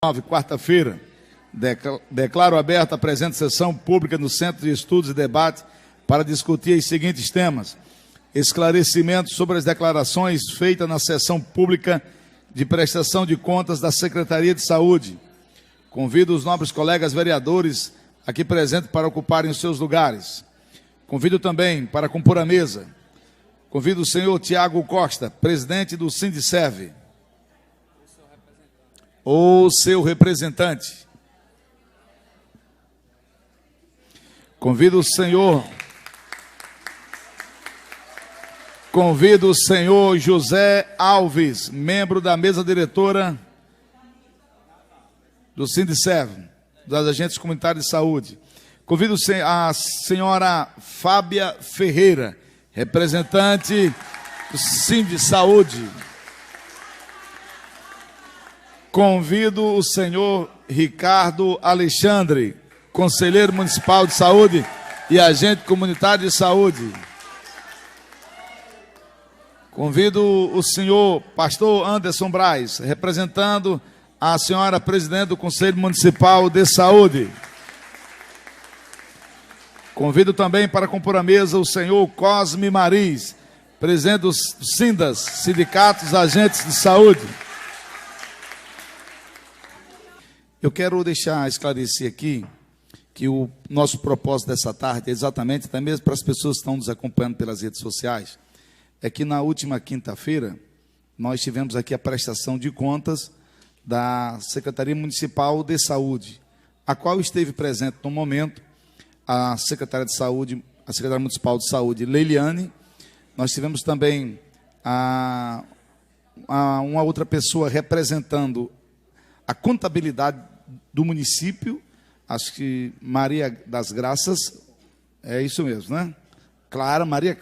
Quarta-feira, declaro aberta a presente sessão pública no Centro de Estudos e Debate para discutir os seguintes temas: esclarecimentos sobre as declarações feitas na sessão pública de prestação de contas da Secretaria de Saúde. Convido os nobres colegas vereadores aqui presentes para ocuparem os seus lugares. Convido também para compor a mesa. Convido o senhor Tiago Costa, presidente do Sindiserve, ou seu representante. Convido o senhor José Alves, membro da mesa diretora do Sindiserve, das agentes comunitários de saúde. Convido a senhora Fábia Ferreira, representante do Sindisaúde. Convido o senhor Ricardo Alexandre, conselheiro municipal de saúde e agente comunitário de saúde. Convido o senhor pastor Anderson Braz, representando a senhora presidente do Conselho Municipal de Saúde. Convido também para compor a mesa o senhor Cosme Mariz, presidente dos SINDAS, Sindicatos Agentes de Saúde. Eu quero deixar esclarecer aqui que o nosso propósito dessa tarde é exatamente, até mesmo para as pessoas que estão nos acompanhando pelas redes sociais, é que na última quinta-feira nós tivemos aqui a prestação de contas da Secretaria Municipal de Saúde, a qual esteve presente no momento a secretária de Saúde, a secretária Municipal de Saúde, Leiliane. Nós tivemos também uma outra pessoa representando a contabilidade do município, acho que Maria das Graças, é isso mesmo, né? Maria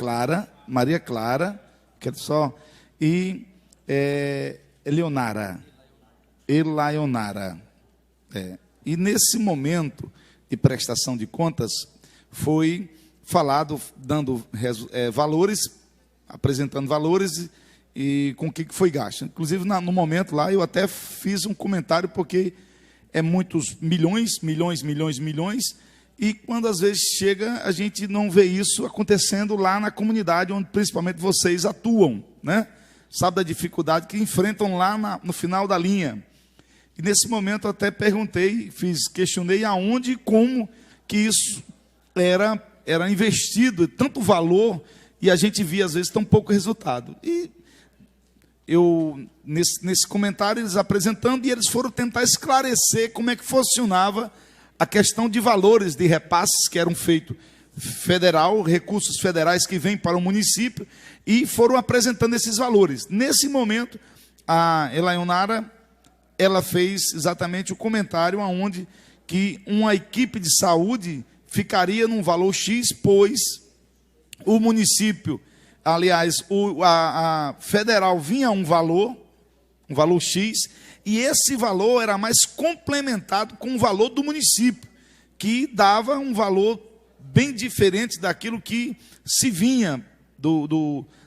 Clara, quero só, e Eleonara. E nesse momento de prestação de contas, foi falado, dando valores, apresentando valores e com o que foi gasto. Inclusive, no momento lá, eu até fiz um comentário, porque é muitos milhões, e quando às vezes chega, a gente não vê isso acontecendo lá na comunidade, onde principalmente vocês atuam, né? Sabe da dificuldade que enfrentam lá no final da linha. E nesse momento eu até perguntei, questionei aonde e como que isso era investido, tanto valor, e a gente via às vezes tão pouco resultado. E eu, nesse comentário, eles apresentando, e eles foram tentar esclarecer como é que funcionava a questão de valores de repasses que eram feitos federal, recursos federais que vêm para o município, e foram apresentando esses valores. Nesse momento, a Eleonara, ela fez exatamente o comentário aonde que uma equipe de saúde ficaria num valor X, pois o município, aliás, a federal vinha um valor X, e esse valor era mais complementado com o valor do município, que dava um valor bem diferente daquilo que se vinha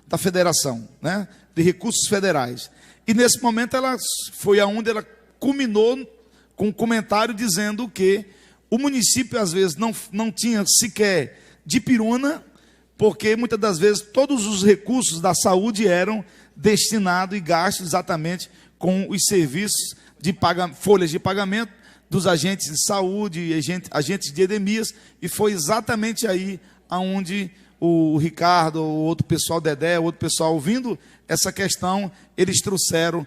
da federação, né, de recursos federais. E nesse momento ela foi aonde ela culminou com um comentário dizendo que o município às vezes não tinha sequer de piruna, porque muitas das vezes todos os recursos da saúde eram destinados e gastos exatamente com os serviços de folhas de pagamento dos agentes de saúde e agentes de endemias, e foi exatamente aí aonde o Ricardo, o outro pessoal, Dedé, o outro pessoal, ouvindo essa questão, eles trouxeram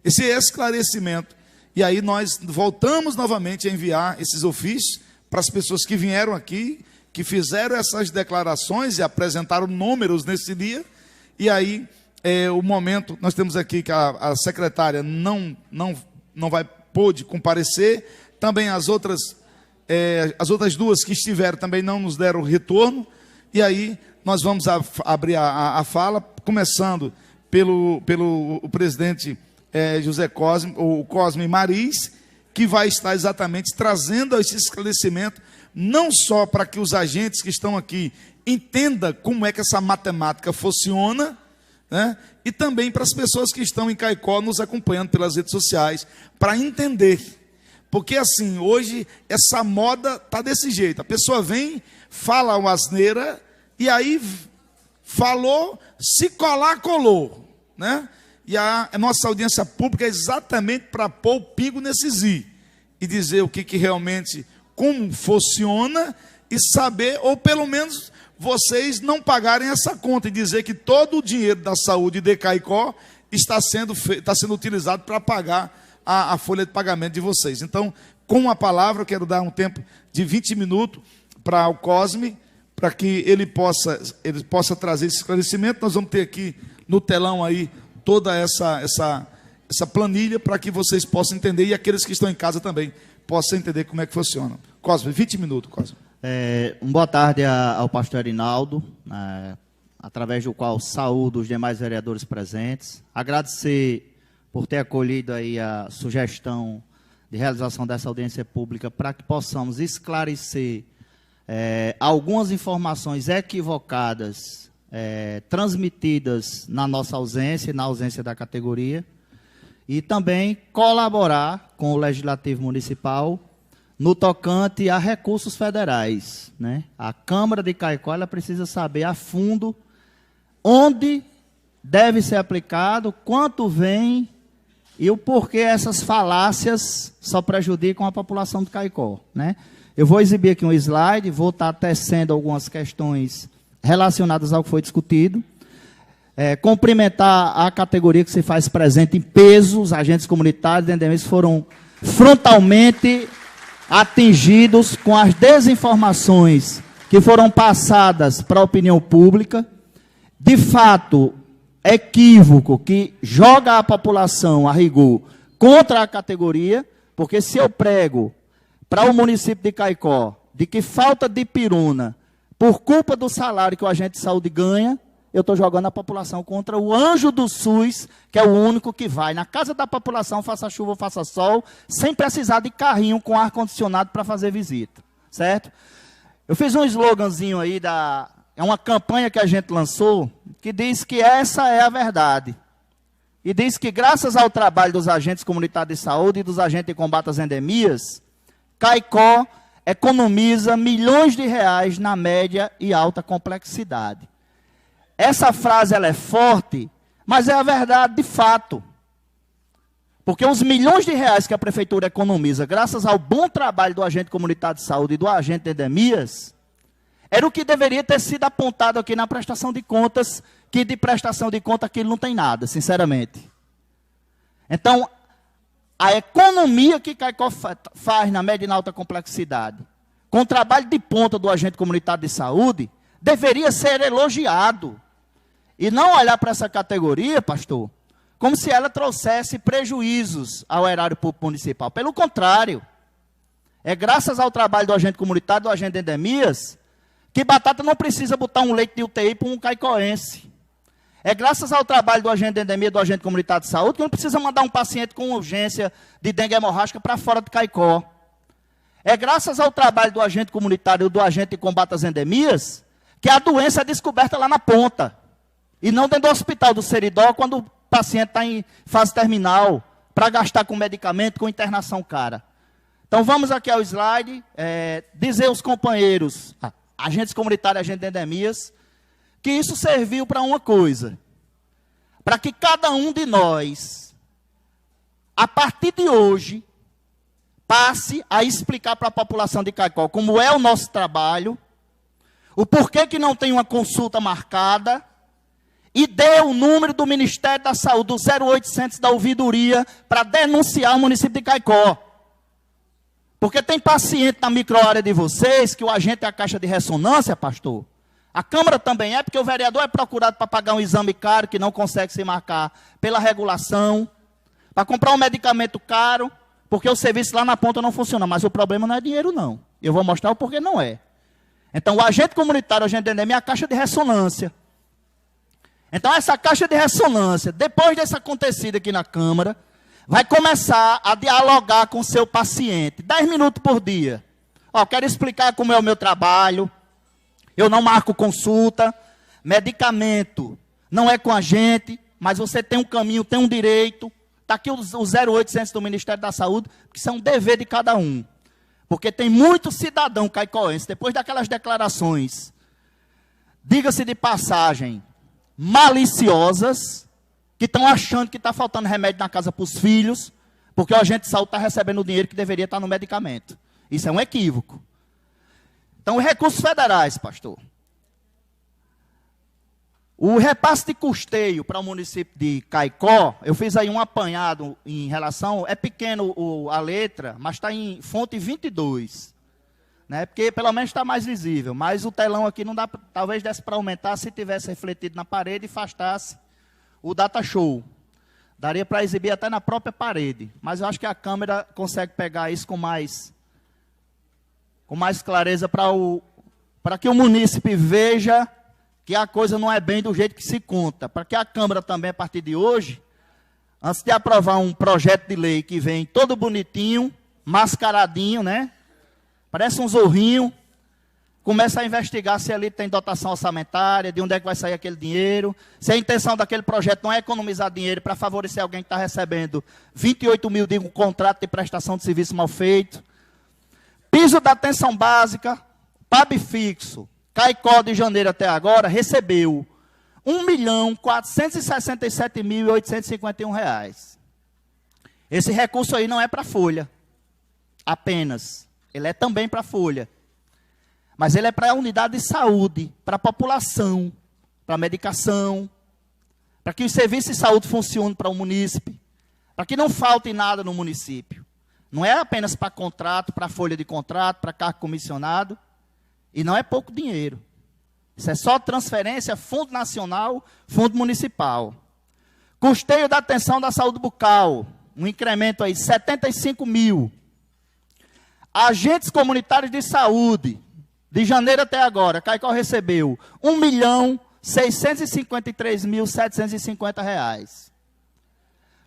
esse esclarecimento. E aí nós voltamos novamente a enviar esses ofícios para as pessoas que vieram aqui, que fizeram essas declarações e apresentaram números nesse dia. E aí, o momento, nós temos aqui que a secretária não pôde comparecer, também as outras duas que estiveram também não nos deram retorno, e aí nós vamos abrir a fala, começando pelo presidente José Cosme, ou Cosme Mariz, que vai estar exatamente trazendo esse esclarecimento, não só para que os agentes que estendam aqui entendam como é que essa matemática funciona, né? E também para as pessoas que estão em Caicó nos acompanhando pelas redes sociais, para entender. Porque assim, hoje essa moda está desse jeito. A pessoa vem, fala uma asneira, e aí falou, se colar, colou, né? E a nossa audiência pública é exatamente para pôr o pingo nesses i e dizer o que realmente, como funciona, e saber, ou pelo menos vocês não pagarem essa conta e dizer que todo o dinheiro da saúde de Caicó está sendo utilizado para pagar a folha de pagamento de vocês. Então, com a palavra, eu quero dar um tempo de 20 minutos para o Cosme, para que ele possa trazer esse esclarecimento. Nós vamos ter aqui no telão aí toda essa planilha para que vocês possam entender, e aqueles que estão em casa também possam entender como é que funciona. Cosme, 20 minutos, Cosme. Boa tarde ao pastor Erinaldo, através do qual saúdo os demais vereadores presentes. Agradecer por ter acolhido aí a sugestão de realização dessa audiência pública para que possamos esclarecer algumas informações equivocadas transmitidas na nossa ausência e na ausência da categoria, e também colaborar com o Legislativo Municipal no tocante a recursos federais, né? A Câmara de Caicó ela precisa saber a fundo onde deve ser aplicado, quanto vem e o porquê essas falácias só prejudicam a população de Caicó, né? Eu vou exibir aqui um slide, vou estar tecendo algumas questões relacionadas ao que foi discutido. Cumprimentar a categoria que se faz presente em peso, os agentes comunitários, entendemos, foram frontalmente atingidos com as desinformações que foram passadas para a opinião pública. De fato, equívoco que joga a população, a rigor, contra a categoria, porque se eu prego para o município de Caicó de que falta de piruna por culpa do salário que o agente de saúde ganha, eu estou jogando a população contra o anjo do SUS, que é o único que vai na casa da população, faça chuva ou faça sol, sem precisar de carrinho com ar-condicionado para fazer visita, certo? Eu fiz um sloganzinho aí, é uma campanha que a gente lançou, que diz que essa é a verdade. E diz que graças ao trabalho dos agentes comunitários de saúde e dos agentes de combate às endemias, Caicó economiza milhões de reais na média e alta complexidade. Essa frase ela é forte, mas é a verdade de fato. Porque os milhões de reais que a prefeitura economiza, graças ao bom trabalho do agente comunitário de saúde e do agente de endemias, era o que deveria ter sido apontado aqui na prestação de contas, que de prestação de conta aquilo não tem nada, sinceramente. Então, a economia que Caicó faz na média e na alta complexidade, com o trabalho de ponta do agente comunitário de saúde, deveria ser elogiado. E não olhar para essa categoria, pastor, como se ela trouxesse prejuízos ao erário público municipal. Pelo contrário, é graças ao trabalho do agente comunitário, do agente de endemias, que Batata não precisa botar um leite de UTI para um caicoense. É graças ao trabalho do agente de endemia, do agente comunitário de saúde, que não precisa mandar um paciente com urgência de dengue hemorrágica para fora de Caicó. É graças ao trabalho do agente comunitário e do agente de combate às endemias, que a doença é descoberta lá na ponta. E não dentro do hospital do Seridó, quando o paciente está em fase terminal, para gastar com medicamento, com internação cara. Então vamos aqui ao slide, dizer aos companheiros, agentes comunitários e agentes de endemias, que isso serviu para uma coisa, para que cada um de nós, a partir de hoje, passe a explicar para a população de Caicó como é o nosso trabalho, o porquê que não tem uma consulta marcada, e dê o número do Ministério da Saúde, do 0800 da ouvidoria, para denunciar o município de Caicó. Porque tem paciente na microárea de vocês, que o agente é a caixa de ressonância, pastor. A Câmara também é, porque o vereador é procurado para pagar um exame caro, que não consegue se marcar pela regulação, para comprar um medicamento caro, porque o serviço lá na ponta não funciona. Mas o problema não é dinheiro, não. Eu vou mostrar o porquê não é. Então, o agente comunitário, o agente de endemia, é a caixa de ressonância. Então, essa caixa de ressonância, depois desse acontecido aqui na Câmara, vai começar a dialogar com o seu paciente, 10 minutos por dia. Quero explicar como é o meu trabalho, eu não marco consulta, medicamento. não é com a gente, mas você tem um caminho, tem um direito. Está aqui os 0800 do Ministério da Saúde, que são um dever de cada um. Porque tem muito cidadão caicoense, depois daquelas declarações, diga-se de passagem, maliciosas, que estão achando que está faltando remédio na casa para os filhos, porque o agente de saúde está recebendo o dinheiro que deveria estar no medicamento. Isso é um equívoco. Então, os recursos federais, pastor. O repasse de custeio para o município de Caicó, eu fiz aí um apanhado em relação, é pequeno a letra, mas está em fonte 22. Né? Porque pelo menos está mais visível, mas o telão aqui não dá, talvez desse para aumentar se tivesse refletido na parede e afastasse o data show. Daria para exibir até na própria parede, mas eu acho que a câmera consegue pegar isso com mais clareza para que o munícipe veja que a coisa não é bem do jeito que se conta. Para que a Câmara também, a partir de hoje, antes de aprovar um projeto de lei que vem todo bonitinho, mascaradinho, né? Parece um zorrinho, começa a investigar se ali tem dotação orçamentária, de onde é que vai sair aquele dinheiro, se a intenção daquele projeto não é economizar dinheiro para favorecer alguém que está recebendo 28 mil de um contrato de prestação de serviço mal feito. Piso da atenção básica, PAB fixo, Caicó de janeiro até agora recebeu R$ 1.467.851. Esse recurso aí não é para a folha, apenas. Ele é também para a folha. Mas ele é para a unidade de saúde, para a população, para a medicação, para que os serviços de saúde funcionem para o munícipe, para que não falte nada no município. Não é apenas para contrato, para folha de contrato, para cargo comissionado. E não é pouco dinheiro. Isso é só transferência, fundo nacional, fundo municipal. Custeio da atenção da saúde bucal, um incremento aí, 75 mil. Agentes comunitários de saúde, de janeiro até agora, Caicó recebeu R$ 1.653.750.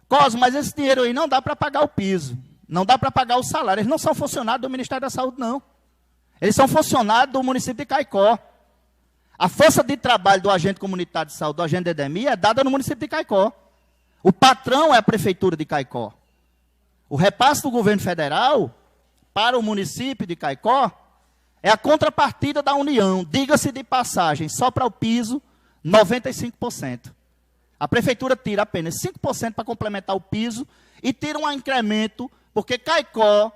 Cosmo, mas esse dinheiro aí não dá para pagar o piso, não dá para pagar o salário. Eles não são funcionários do Ministério da Saúde, não. Eles são funcionários do município de Caicó. A força de trabalho do agente comunitário de saúde, do agente de endemia, é dada no município de Caicó. O patrão é a prefeitura de Caicó. O repasse do governo federal para o município de Caicó é a contrapartida da União. Diga-se de passagem, só para o piso, 95%. A prefeitura tira apenas 5% para complementar o piso e tira um incremento, porque Caicó,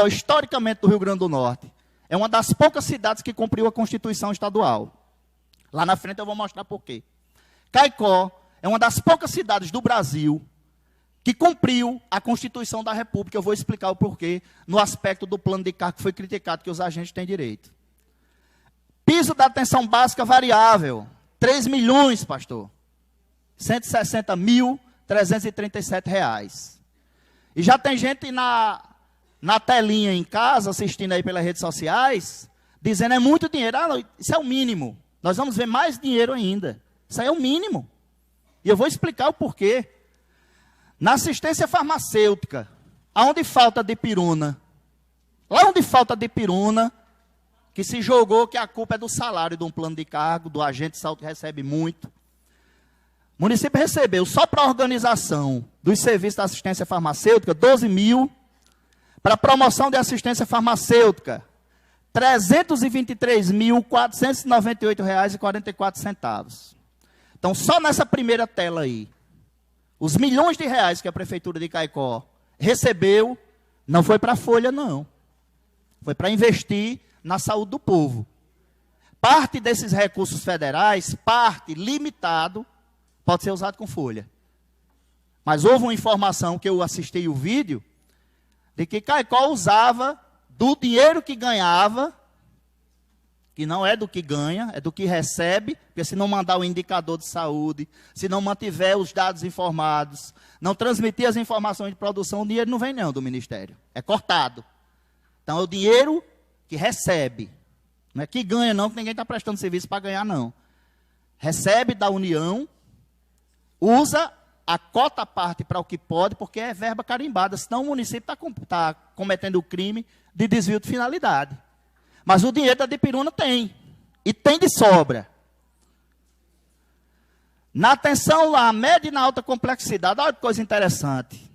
historicamente do Rio Grande do Norte, é uma das poucas cidades que cumpriu a Constituição estadual. Lá na frente eu vou mostrar por quê. Caicó é uma das poucas cidades do Brasil que cumpriu a Constituição da República. Eu vou explicar o porquê no aspecto do plano de cargo que foi criticado, que os agentes têm direito. Piso da atenção básica variável, 3 milhões, pastor. R$ 160.337. E já tem gente na telinha em casa, assistindo aí pelas redes sociais, dizendo é muito dinheiro. Ah, não, isso é o mínimo. Nós vamos ver mais dinheiro ainda. Isso aí é o mínimo. E eu vou explicar o porquê. Na assistência farmacêutica, aonde falta dipirona, lá onde falta dipirona, que se jogou que a culpa é do salário de um plano de cargo, do agente de saúde que recebe muito. O município recebeu, só para a organização dos serviços da assistência farmacêutica, 12 mil. Para promoção de assistência farmacêutica, R$ 323.498,44. Então, só nessa primeira tela aí, os milhões de reais que a Prefeitura de Caicó recebeu, não foi para a folha, não. Foi para investir na saúde do povo. Parte desses recursos federais, parte limitado, pode ser usado com folha. Mas houve uma informação que eu assisti o vídeo, de que Caicó usava do dinheiro que ganhava, que não é do que ganha, é do que recebe, porque se não mandar o indicador de saúde, se não mantiver os dados informados, não transmitir as informações de produção, o dinheiro não vem não do Ministério, é cortado. Então é o dinheiro que recebe, não é que ganha não, que ninguém está prestando serviço para ganhar não. Recebe da União, usa a cota à parte para o que pode, porque é verba carimbada, senão o município está cometendo o crime de desvio de finalidade. Mas o dinheiro da Dipirona tem, e tem de sobra. Na atenção lá, média e na alta complexidade, olha que coisa interessante.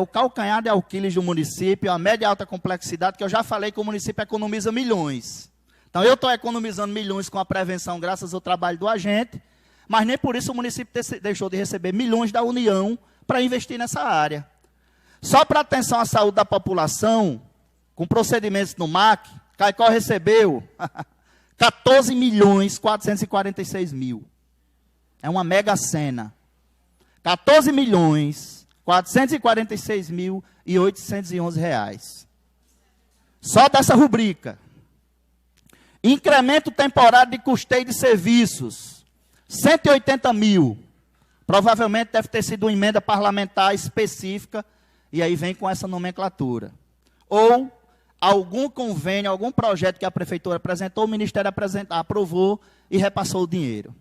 O calcanhar de Aquiles do município, a média e alta complexidade, que eu já falei que o município economiza milhões. Então, eu estou economizando milhões com a prevenção graças ao trabalho do agente, mas nem por isso o município deixou de receber milhões da União para investir nessa área. Só para atenção à saúde da população, com procedimentos no MAC, Caicó recebeu 14.446.000. É uma mega cena. 14.446.811 reais. Só dessa rubrica. Incremento temporário de custeio de serviços. 180 mil. Provavelmente deve ter sido uma emenda parlamentar específica, e aí vem com essa nomenclatura. Ou algum convênio, algum projeto que a prefeitura apresentou, o Ministério aprovou e repassou o dinheiro.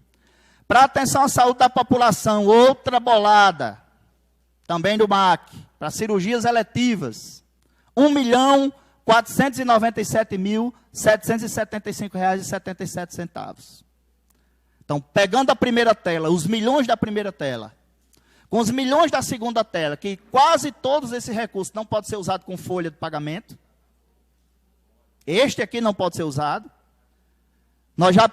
Para atenção à saúde da população, outra bolada, também do MAC, para cirurgias eletivas, R$ 1.497.775,77. Então, pegando a primeira tela, os milhões da primeira tela, com os milhões da segunda tela, que quase todos esses recursos não podem ser usados com folha de pagamento, este aqui não pode ser usado, nós já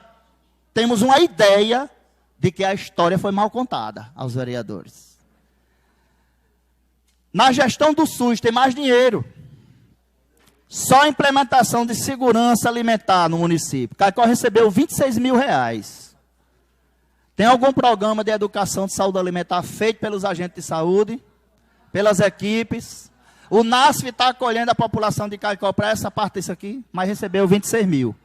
temos uma ideia de que a história foi mal contada aos vereadores. Na gestão do SUS tem mais dinheiro. Só a implementação de segurança alimentar no município. Caicó recebeu R$26 mil. Tem algum programa de educação de saúde alimentar feito pelos agentes de saúde, pelas equipes? O NASF está acolhendo a população de Caicó para essa parte disso aqui, mas recebeu 26 mil.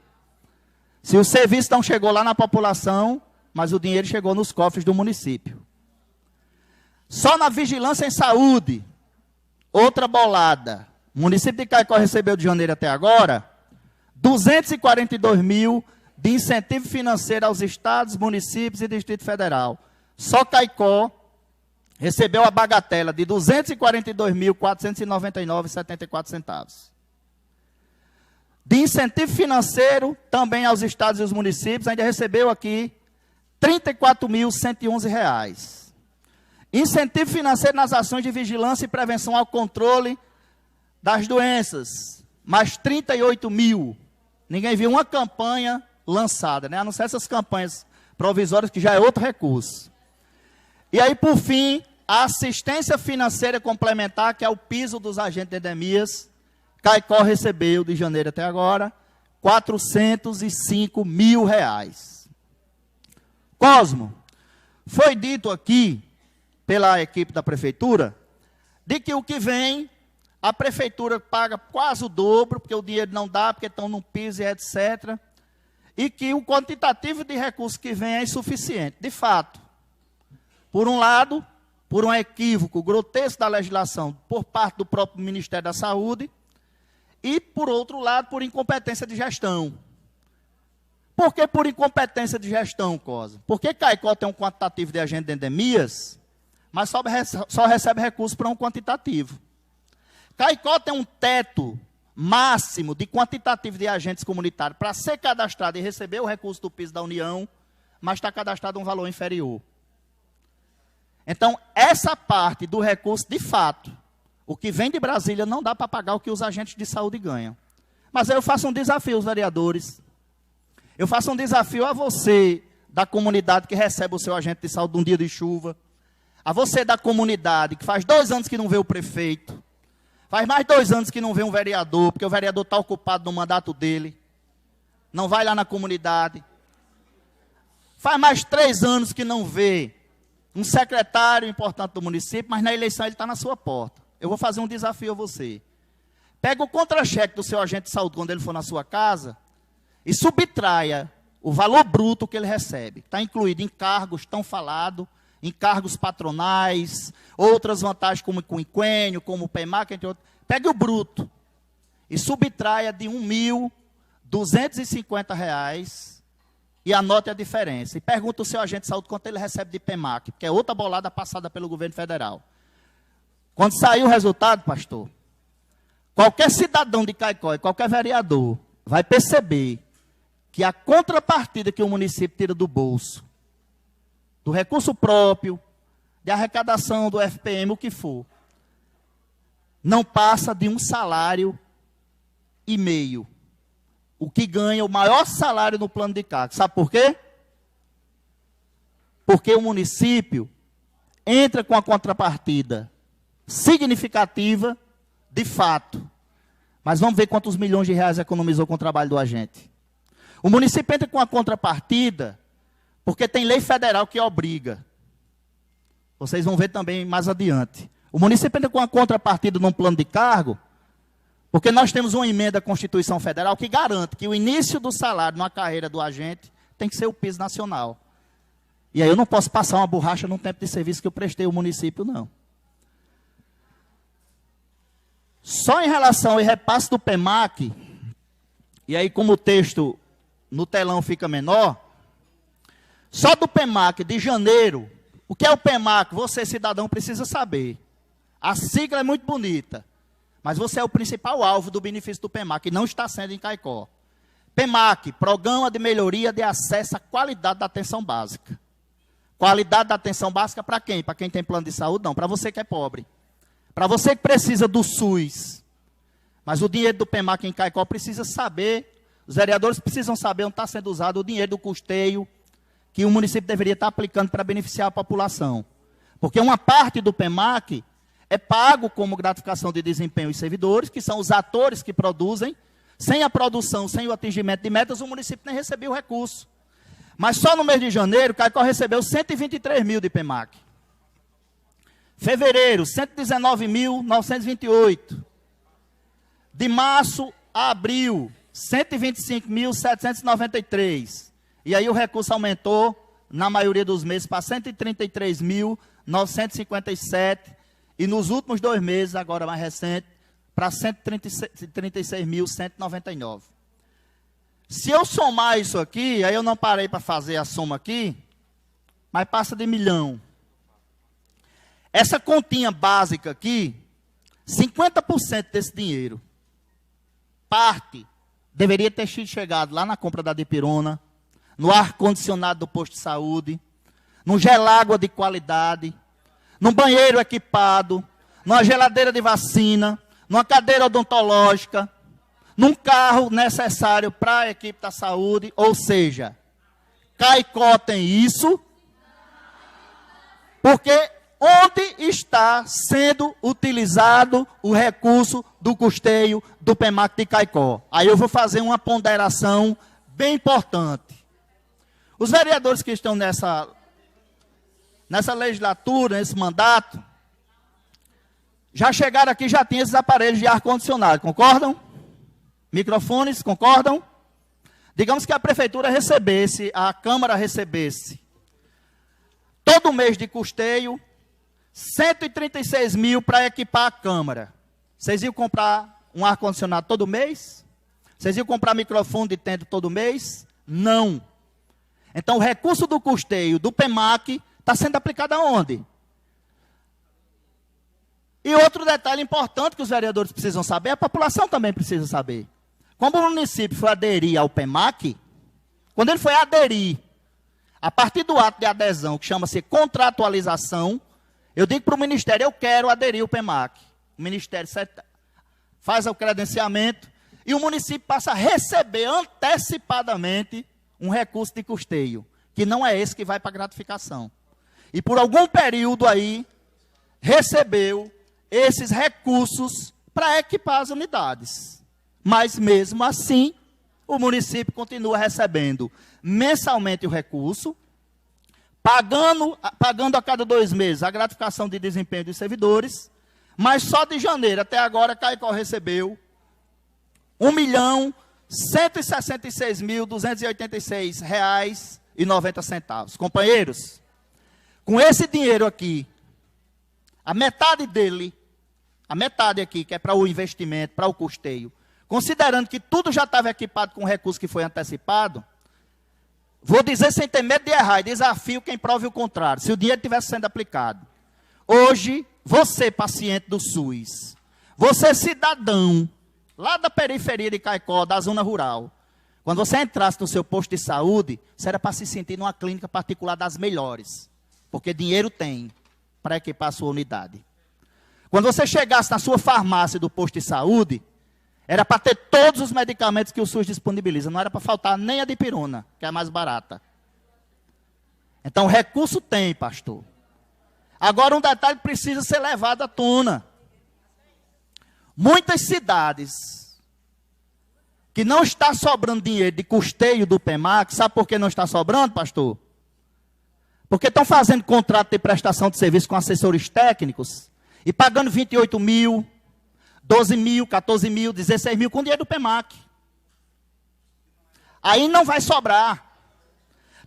Se o serviço não chegou lá na população, mas o dinheiro chegou nos cofres do município. Só na vigilância em saúde, outra bolada. O município de Caicó recebeu de janeiro até agora 242 mil de incentivo financeiro aos estados, municípios e Distrito Federal. Só Caicó recebeu a bagatela de R$ 242.499,74. De incentivo financeiro, também aos estados e aos municípios, ainda recebeu aqui R$ 34.111. Incentivo financeiro nas ações de vigilância e prevenção ao controle das doenças, mais 38 mil. Ninguém viu uma campanha lançada, né? A não ser essas campanhas provisórias, que já é outro recurso. E aí, por fim, a assistência financeira complementar, que é o piso dos agentes de endemias, Caicó recebeu, de janeiro até agora, R$ 405 mil. Cosmo, foi dito aqui, pela equipe da prefeitura, de que o que vem, a prefeitura paga quase o dobro, porque o dinheiro não dá, porque estão no piso e etc., e que o quantitativo de recursos que vem é insuficiente. De fato, por um lado, por um equívoco grotesco da legislação por parte do próprio Ministério da Saúde, e, por outro lado, por incompetência de gestão. Por que por incompetência de gestão, Cosa? Porque Caicó tem um quantitativo de agente de endemias, mas só recebe recursos para um quantitativo. Caicó tem um teto máximo de quantitativo de agentes comunitários para ser cadastrado e receber o recurso do piso da União, mas está cadastrado um valor inferior. Então, essa parte do recurso, de fato, o que vem de Brasília não dá para pagar o que os agentes de saúde ganham. Mas eu faço um desafio aos vereadores. Eu faço um desafio a você, da comunidade que recebe o seu agente de saúde num dia de chuva, a você da comunidade que faz 2 anos que não vê o prefeito, faz mais 2 anos que não vê um vereador, porque o vereador está ocupado no mandato dele, não vai lá na comunidade. Faz mais 3 anos que não vê um secretário importante do município, mas na eleição ele está na sua porta. Eu vou fazer um desafio a você. Pega o contra-cheque do seu agente de saúde quando ele for na sua casa e subtraia o valor bruto que ele recebe. Está incluído em cargos tão falados, em cargos patronais, outras vantagens como o quinquênio, como o PEMAC, entre outros. Pegue o bruto e subtraia de R$ 1.250 e anote a diferença. E pergunta ao seu agente de saúde quanto ele recebe de PEMAC, que é outra bolada passada pelo governo federal. Quando sair o resultado, pastor, qualquer cidadão de Caicó e qualquer vereador vai perceber que a contrapartida que o município tira do bolso do recurso próprio, de arrecadação do FPM, o que for, não passa de um salário e meio. O que ganha o maior salário no plano de CAC. Sabe por quê? Porque o município entra com a contrapartida significativa, de fato. Mas vamos ver quantos milhões de reais economizou com o trabalho do agente. O município entra com a contrapartida porque tem lei federal que obriga. Vocês vão ver também mais adiante. O município entra com a contrapartida num plano de cargo porque nós temos uma emenda à Constituição Federal que garante que o início do salário na carreira do agente tem que ser o piso nacional. E aí eu não posso passar uma borracha no tempo de serviço que eu prestei ao município, não. Só em relação ao repasse do PEMAC, e aí como o texto no telão fica menor, só do PEMAC de janeiro, o que é o PEMAC? Você, cidadão, precisa saber. A sigla é muito bonita, mas você é o principal alvo do benefício do PEMAC, e não está sendo em Caicó. PEMAC, Programa de Melhoria de Acesso à Qualidade da Atenção Básica. Qualidade da atenção básica para quem? Para quem tem plano de saúde? Não, para você que é pobre. Para você que precisa do SUS. Mas o dinheiro do PEMAC em Caicó precisa saber, os vereadores precisam saber onde está sendo usado o dinheiro do custeio que o município deveria estar aplicando para beneficiar a população. Porque uma parte do PEMAC é pago como gratificação de desempenho aos servidores, que são os atores que produzem. Sem a produção, sem o atingimento de metas, o município nem recebeu o recurso. Mas só no mês de janeiro, Caicó recebeu 123 mil de PEMAC. Fevereiro, 119.928. De março a abril, 125.793. E aí o recurso aumentou, na maioria dos meses, para 133.957. E nos últimos 2 meses, agora mais recente, para 136.199. Se eu somar isso aqui, aí eu não parei para fazer a soma aqui, mas passa de 1 milhão. Essa continha básica aqui, 50% desse dinheiro, parte, deveria ter chegado lá na compra da dipirona, no ar-condicionado do posto de saúde, no gelágua de qualidade, num banheiro equipado, numa geladeira de vacina, numa cadeira odontológica, num carro necessário para a equipe da saúde, ou seja, Caicó tem isso, porque onde está sendo utilizado o recurso do custeio do PEMAC de Caicó? Aí eu vou fazer uma ponderação bem importante. Os vereadores que estão nessa legislatura, nesse mandato, já chegaram aqui, já tinham esses aparelhos de ar-condicionado, concordam? Microfones, concordam? Digamos que a prefeitura recebesse, a Câmara recebesse, todo mês de custeio, 136 mil para equipar a Câmara. Vocês iam comprar um ar-condicionado todo mês? Vocês iam comprar microfone de tenda todo mês? Não. Então o recurso do custeio do PEMAC está sendo aplicado aonde? E outro detalhe importante que os vereadores precisam saber, a população também precisa saber. Como o município foi aderir ao PEMAC, quando ele foi aderir, a partir do ato de adesão, que chama-se contratualização, eu digo para o Ministério, eu quero aderir ao PEMAC. O Ministério faz o credenciamento e o município passa a receber antecipadamente um recurso de custeio, que não é esse que vai para gratificação. E por algum período aí, recebeu esses recursos para equipar as unidades. Mas mesmo assim, o município continua recebendo mensalmente o recurso, pagando a cada 2 meses a gratificação de desempenho dos servidores, mas só de janeiro até agora, Caicó recebeu R$ 1.166.286,90. Companheiros, com esse dinheiro aqui, a metade dele, a metade aqui, que é para o investimento, para o custeio, considerando que tudo já estava equipado com o recurso que foi antecipado, vou dizer sem ter medo de errar, e desafio quem prove o contrário, se o dinheiro estivesse sendo aplicado. Hoje, você, paciente do SUS, você, cidadão, lá da periferia de Caicó, da zona rural, quando você entrasse no seu posto de saúde, você era para se sentir numa clínica particular das melhores. Porque dinheiro tem para equipar a sua unidade. Quando você chegasse na sua farmácia do posto de saúde, era para ter todos os medicamentos que o SUS disponibiliza. Não era para faltar nem a dipirona, que é a mais barata. Então, recurso tem, pastor. Agora, um detalhe precisa ser levado à tona. Muitas cidades que não está sobrando dinheiro de custeio do PEMAC, sabe por que não está sobrando, pastor? Porque estão fazendo contrato de prestação de serviço com assessores técnicos e pagando 28 mil, 12 mil, 14 mil, 16 mil com dinheiro do PEMAC. Aí não vai sobrar.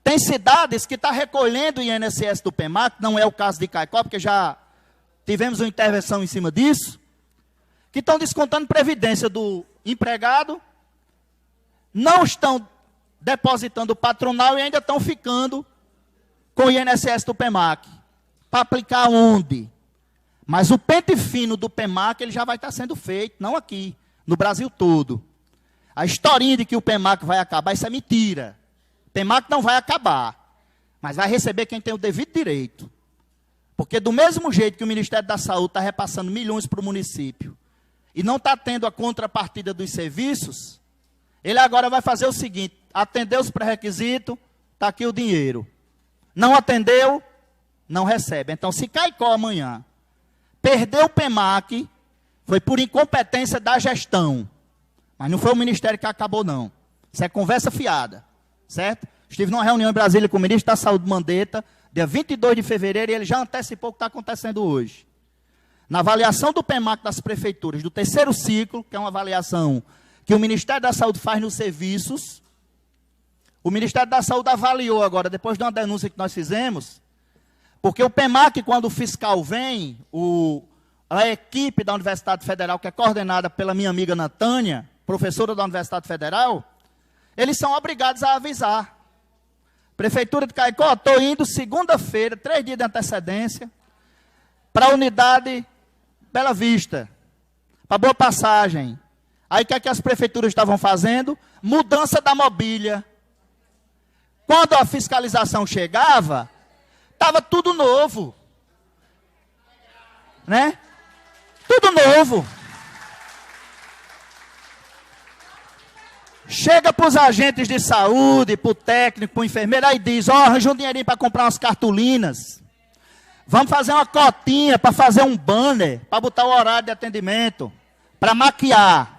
Tem cidades que estão recolhendo o INSS do PEMAC, não é o caso de Caicó, porque já tivemos uma intervenção em cima disso, que estão descontando previdência do empregado, não estão depositando o patronal e ainda estão ficando com o INSS do PEMAC. Para aplicar onde? Mas o pente fino do PEMAC ele já vai estar sendo feito, não aqui, no Brasil todo. A historinha de que o PEMAC vai acabar, isso é mentira. O PEMAC não vai acabar, mas vai receber quem tem o devido direito. Porque do mesmo jeito que o Ministério da Saúde está repassando milhões para o município e não está tendo a contrapartida dos serviços, ele agora vai fazer o seguinte: atendeu os pré-requisitos, está aqui o dinheiro. Não atendeu, não recebe. Então, se Caicó amanhã perdeu o PEMAC, foi por incompetência da gestão. Mas não foi o Ministério que acabou, não. Isso é conversa fiada, certo? Estive numa reunião em Brasília com o ministro da Saúde, Mandetta, dia 22 de fevereiro, e ele já antecipou o que está acontecendo hoje. Na avaliação do PEMAC das prefeituras, do terceiro ciclo, que é uma avaliação que o Ministério da Saúde faz nos serviços, o Ministério da Saúde avaliou agora, depois de uma denúncia que nós fizemos, porque o PEMAC, quando o fiscal vem, a equipe da Universidade Federal, que é coordenada pela minha amiga Natânia, professora da Universidade Federal, eles são obrigados a avisar. Prefeitura de Caicó, estou indo segunda-feira, 3 dias de antecedência, para a unidade Bela Vista, para Boa Passagem. Aí o que é que as prefeituras estavam fazendo? Mudança da mobília. Quando a fiscalização chegava, estava tudo novo. Né? Tudo novo. Chega para os agentes de saúde, para o técnico, para o enfermeiro, aí diz: ó, arranja um dinheirinho para comprar umas cartolinas. Vamos fazer uma cotinha para fazer um banner, para botar o horário de atendimento, para maquiar.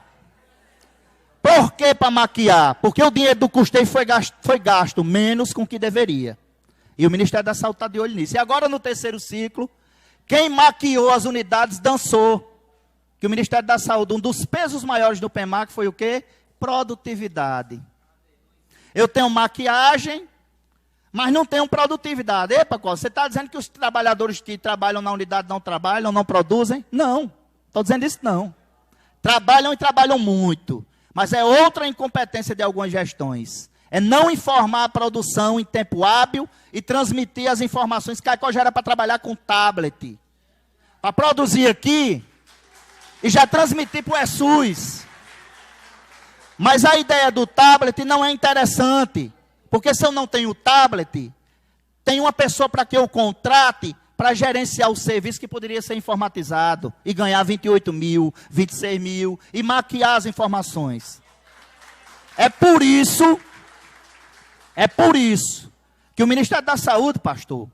Por que para maquiar? Porque o dinheiro do custeio foi gasto menos com o que deveria. E o Ministério da Saúde está de olho nisso. E agora, no terceiro ciclo, quem maquiou as unidades dançou. Que o Ministério da Saúde, um dos pesos maiores do PEMAC foi o quê? Produtividade. Eu tenho maquiagem, mas não tenho produtividade. Epa, você está dizendo que os trabalhadores que trabalham na unidade não trabalham, não produzem? Não, estou dizendo isso não. Trabalham e trabalham muito. Mas é outra incompetência de algumas gestões. É não informar a produção em tempo hábil e transmitir as informações. Caicó já era para trabalhar com tablet. Para produzir aqui e já transmitir para o ESUS. Mas a ideia do tablet não é interessante. Porque se eu não tenho tablet, tem uma pessoa para que eu contrate para gerenciar o serviço que poderia ser informatizado e ganhar 28 mil, 26 mil e maquiar as informações. É por isso que o Ministério da Saúde, pastor,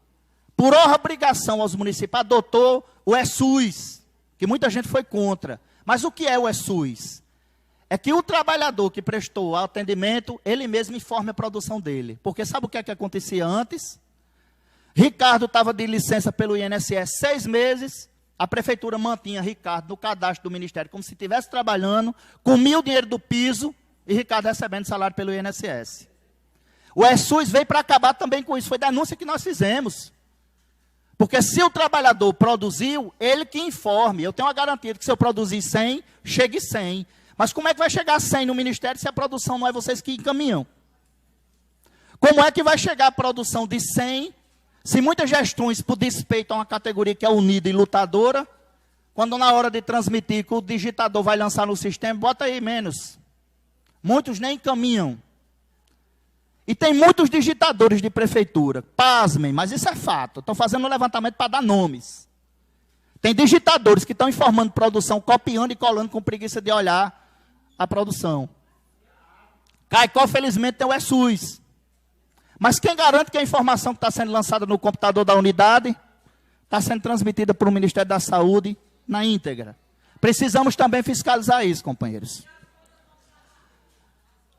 por obrigação aos municípios, adotou o ESUS, que muita gente foi contra. Mas o que é o ESUS? É que o trabalhador que prestou atendimento, ele mesmo informe a produção dele. Porque sabe o que é que acontecia antes? Ricardo estava de licença pelo INSS 6 meses, a prefeitura mantinha Ricardo no cadastro do Ministério como se estivesse trabalhando, comia o dinheiro do piso e Ricardo recebendo salário pelo INSS. O ESUS veio para acabar também com isso, foi denúncia que nós fizemos. Porque se o trabalhador produziu, ele que informe. Eu tenho uma garantia de que se eu produzir 100, chegue 100. Mas como é que vai chegar 100 no Ministério se a produção não é vocês que encaminham? Como é que vai chegar a produção de 100 se muitas gestões, por despeito a uma categoria que é unida e lutadora, quando na hora de transmitir que o digitador vai lançar no sistema, bota aí menos. Muitos nem encaminham. E tem muitos digitadores de prefeitura. Pasmem, mas isso é fato. Estão fazendo um levantamento para dar nomes. Tem digitadores que estão informando produção, copiando e colando com preguiça de olhar a produção. Caicó, felizmente, tem o ESUS. Mas quem garante que a informação que está sendo lançada no computador da unidade está sendo transmitida para o Ministério da Saúde na íntegra? Precisamos também fiscalizar isso, companheiros.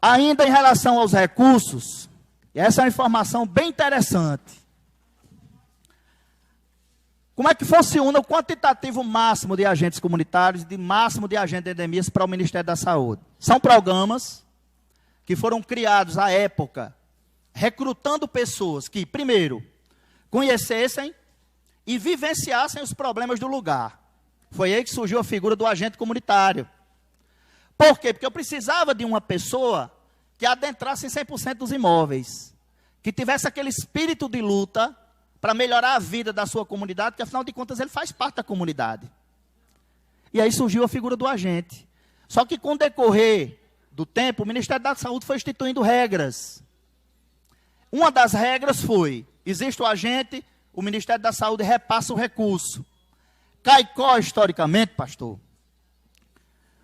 Ainda em relação aos recursos, essa é uma informação bem interessante. Como é que funciona o quantitativo máximo de agentes comunitários e máximo de agentes de endemias para o Ministério da Saúde? São programas que foram criados à época, recrutando pessoas que, primeiro, conhecessem e vivenciassem os problemas do lugar. Foi aí que surgiu a figura do agente comunitário. Por quê? Porque eu precisava de uma pessoa que adentrasse em 100% dos imóveis, que tivesse aquele espírito de luta para melhorar a vida da sua comunidade, porque afinal de contas ele faz parte da comunidade. E aí surgiu a figura do agente. Só que com o decorrer do tempo, o Ministério da Saúde foi instituindo regras. Uma das regras foi, existe o agente, o Ministério da Saúde repassa o recurso. Caicó, historicamente, pastor,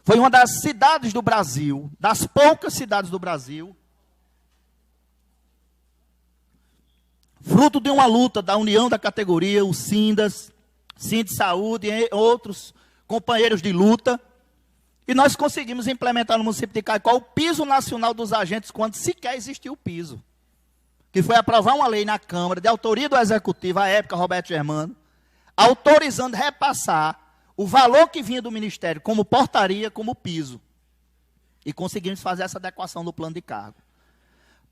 foi uma das cidades do Brasil, das poucas cidades do Brasil, fruto de uma luta da união da categoria, o Sindas, Sinde Saúde e outros companheiros de luta, e nós conseguimos implementar no município de Caicó o piso nacional dos agentes, quando sequer existiu o piso, que foi aprovar uma lei na Câmara, de autoria do Executivo, à época, Roberto Germano, autorizando repassar o valor que vinha do Ministério como portaria, como piso. E conseguimos fazer essa adequação no plano de cargo.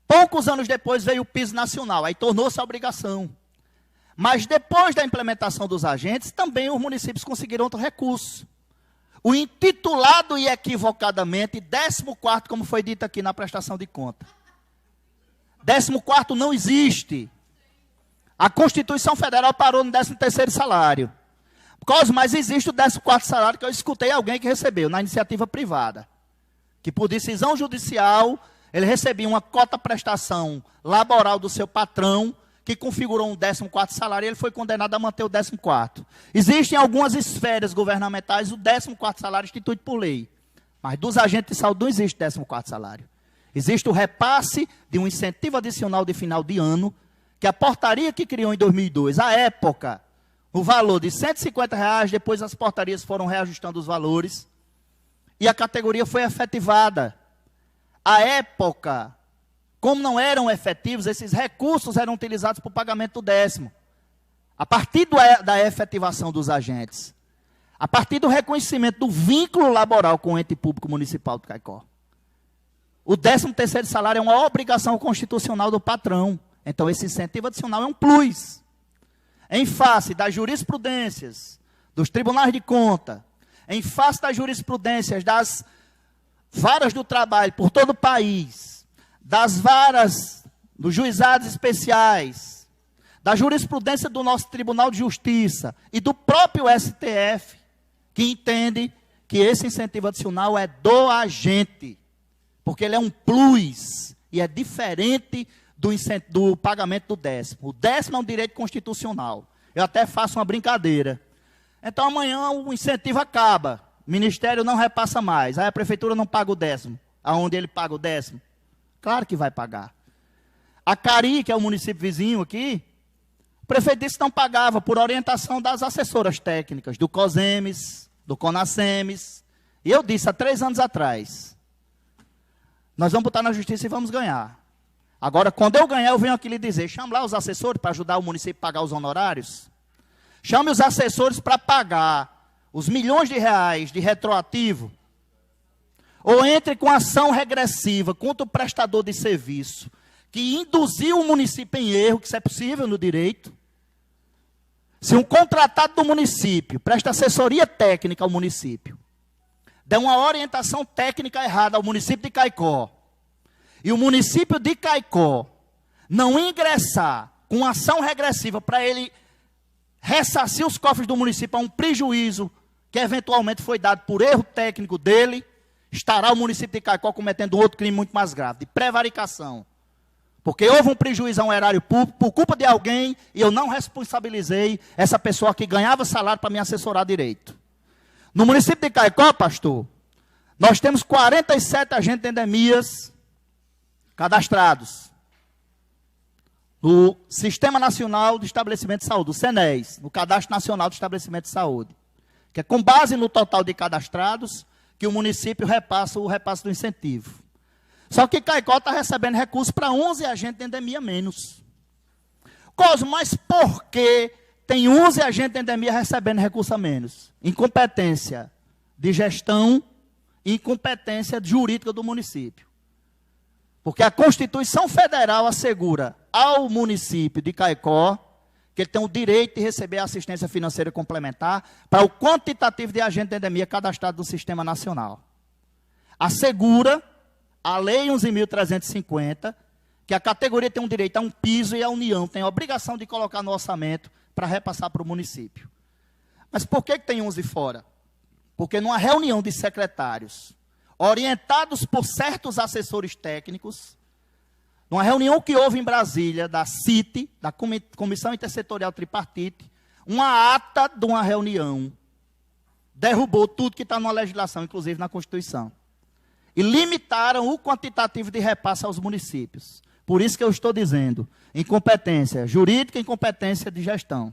Poucos anos depois veio o piso nacional, aí tornou-se a obrigação. Mas depois da implementação dos agentes, também os municípios conseguiram outro recurso. O intitulado e equivocadamente 14º, como foi dito aqui na prestação de conta. 14º não existe. A Constituição Federal parou no 13º salário. Mas existe o 14º salário, que eu escutei alguém que recebeu, na iniciativa privada. Que por decisão judicial, ele recebia uma cota prestação laboral do seu patrão, que configurou um 14º salário, e ele foi condenado a manter o 14º. Existem algumas esferas governamentais, o 14º salário instituído por lei. Mas dos agentes de saúde não existe 14º salário. Existe o repasse de um incentivo adicional de final de ano, que a portaria que criou em 2002, à época, o valor de R$150, depois as portarias foram reajustando os valores, e a categoria foi efetivada. À época, como não eram efetivos, esses recursos eram utilizados para o pagamento do 10º. A partir da efetivação dos agentes, a partir do reconhecimento do vínculo laboral com o ente público municipal de Caicó. O 13º salário é uma obrigação constitucional do patrão. Então, esse incentivo adicional é um plus. Em face das jurisprudências, dos tribunais de conta, em face das jurisprudências das varas do trabalho por todo o país, das varas dos juizados especiais, da jurisprudência do nosso Tribunal de Justiça e do próprio STF, que entende que esse incentivo adicional é do porque ele é um plus e é diferente do pagamento do 10º. O 10º é um direito constitucional. Eu até faço uma brincadeira. Então, amanhã o incentivo acaba. O Ministério não repassa mais. Aí a Prefeitura não paga o 10º. Aonde ele paga o 10º? Claro que vai pagar. A Cari, que é o município vizinho aqui, o prefeito disse que não pagava por orientação das assessoras técnicas, do COSEMES, do CONASEMES. E eu disse há 3 anos atrás, nós vamos botar na justiça e vamos ganhar. Agora, quando eu ganhar, eu venho aqui lhe dizer, chame lá os assessores para ajudar o município a pagar os honorários. Chame os assessores para pagar os milhões de reais de retroativo. Ou entre com ação regressiva contra o prestador de serviço, que induziu o município em erro, que isso é possível no direito. Se um contratado do município presta assessoria técnica ao município, der uma orientação técnica errada ao município de Caicó, e o município de Caicó não ingressar com ação regressiva para ele ressarcir os cofres do município a um prejuízo que eventualmente foi dado por erro técnico dele, estará o município de Caicó cometendo outro crime muito mais grave, de prevaricação. Porque houve um prejuízo a um erário público por culpa de alguém e eu não responsabilizei essa pessoa que ganhava salário para me assessorar direito. No município de Caicó, pastor, nós temos 47 agentes de endemias cadastrados no Sistema Nacional de Estabelecimento de Saúde, o SENES, no Cadastro Nacional de Estabelecimento de Saúde, que é com base no total de cadastrados que o município repassa o repasse do incentivo. Só que Caicó está recebendo recursos para 11 agentes de endemia menos. Cosmo, mas por que tem 11 agentes de endemia recebendo recurso a menos? Incompetência de gestão e incompetência jurídica do município. Porque a Constituição Federal assegura ao município de Caicó que ele tem o direito de receber assistência financeira complementar para o quantitativo de agentes de endemia cadastrado do Sistema Nacional. Assegura a Lei 11.350, que a categoria tem um direito a um piso e a União tem a obrigação de colocar no orçamento para repassar para o município. Mas por que tem 11 fora? Porque numa reunião de secretários, orientados por certos assessores técnicos, numa reunião que houve em Brasília, da CIT, da Comissão Intersetorial Tripartite, uma ata de uma reunião derrubou tudo que está na legislação, inclusive na Constituição. E limitaram o quantitativo de repasse aos municípios. Por isso que eu estou dizendo, incompetência jurídica e incompetência de gestão.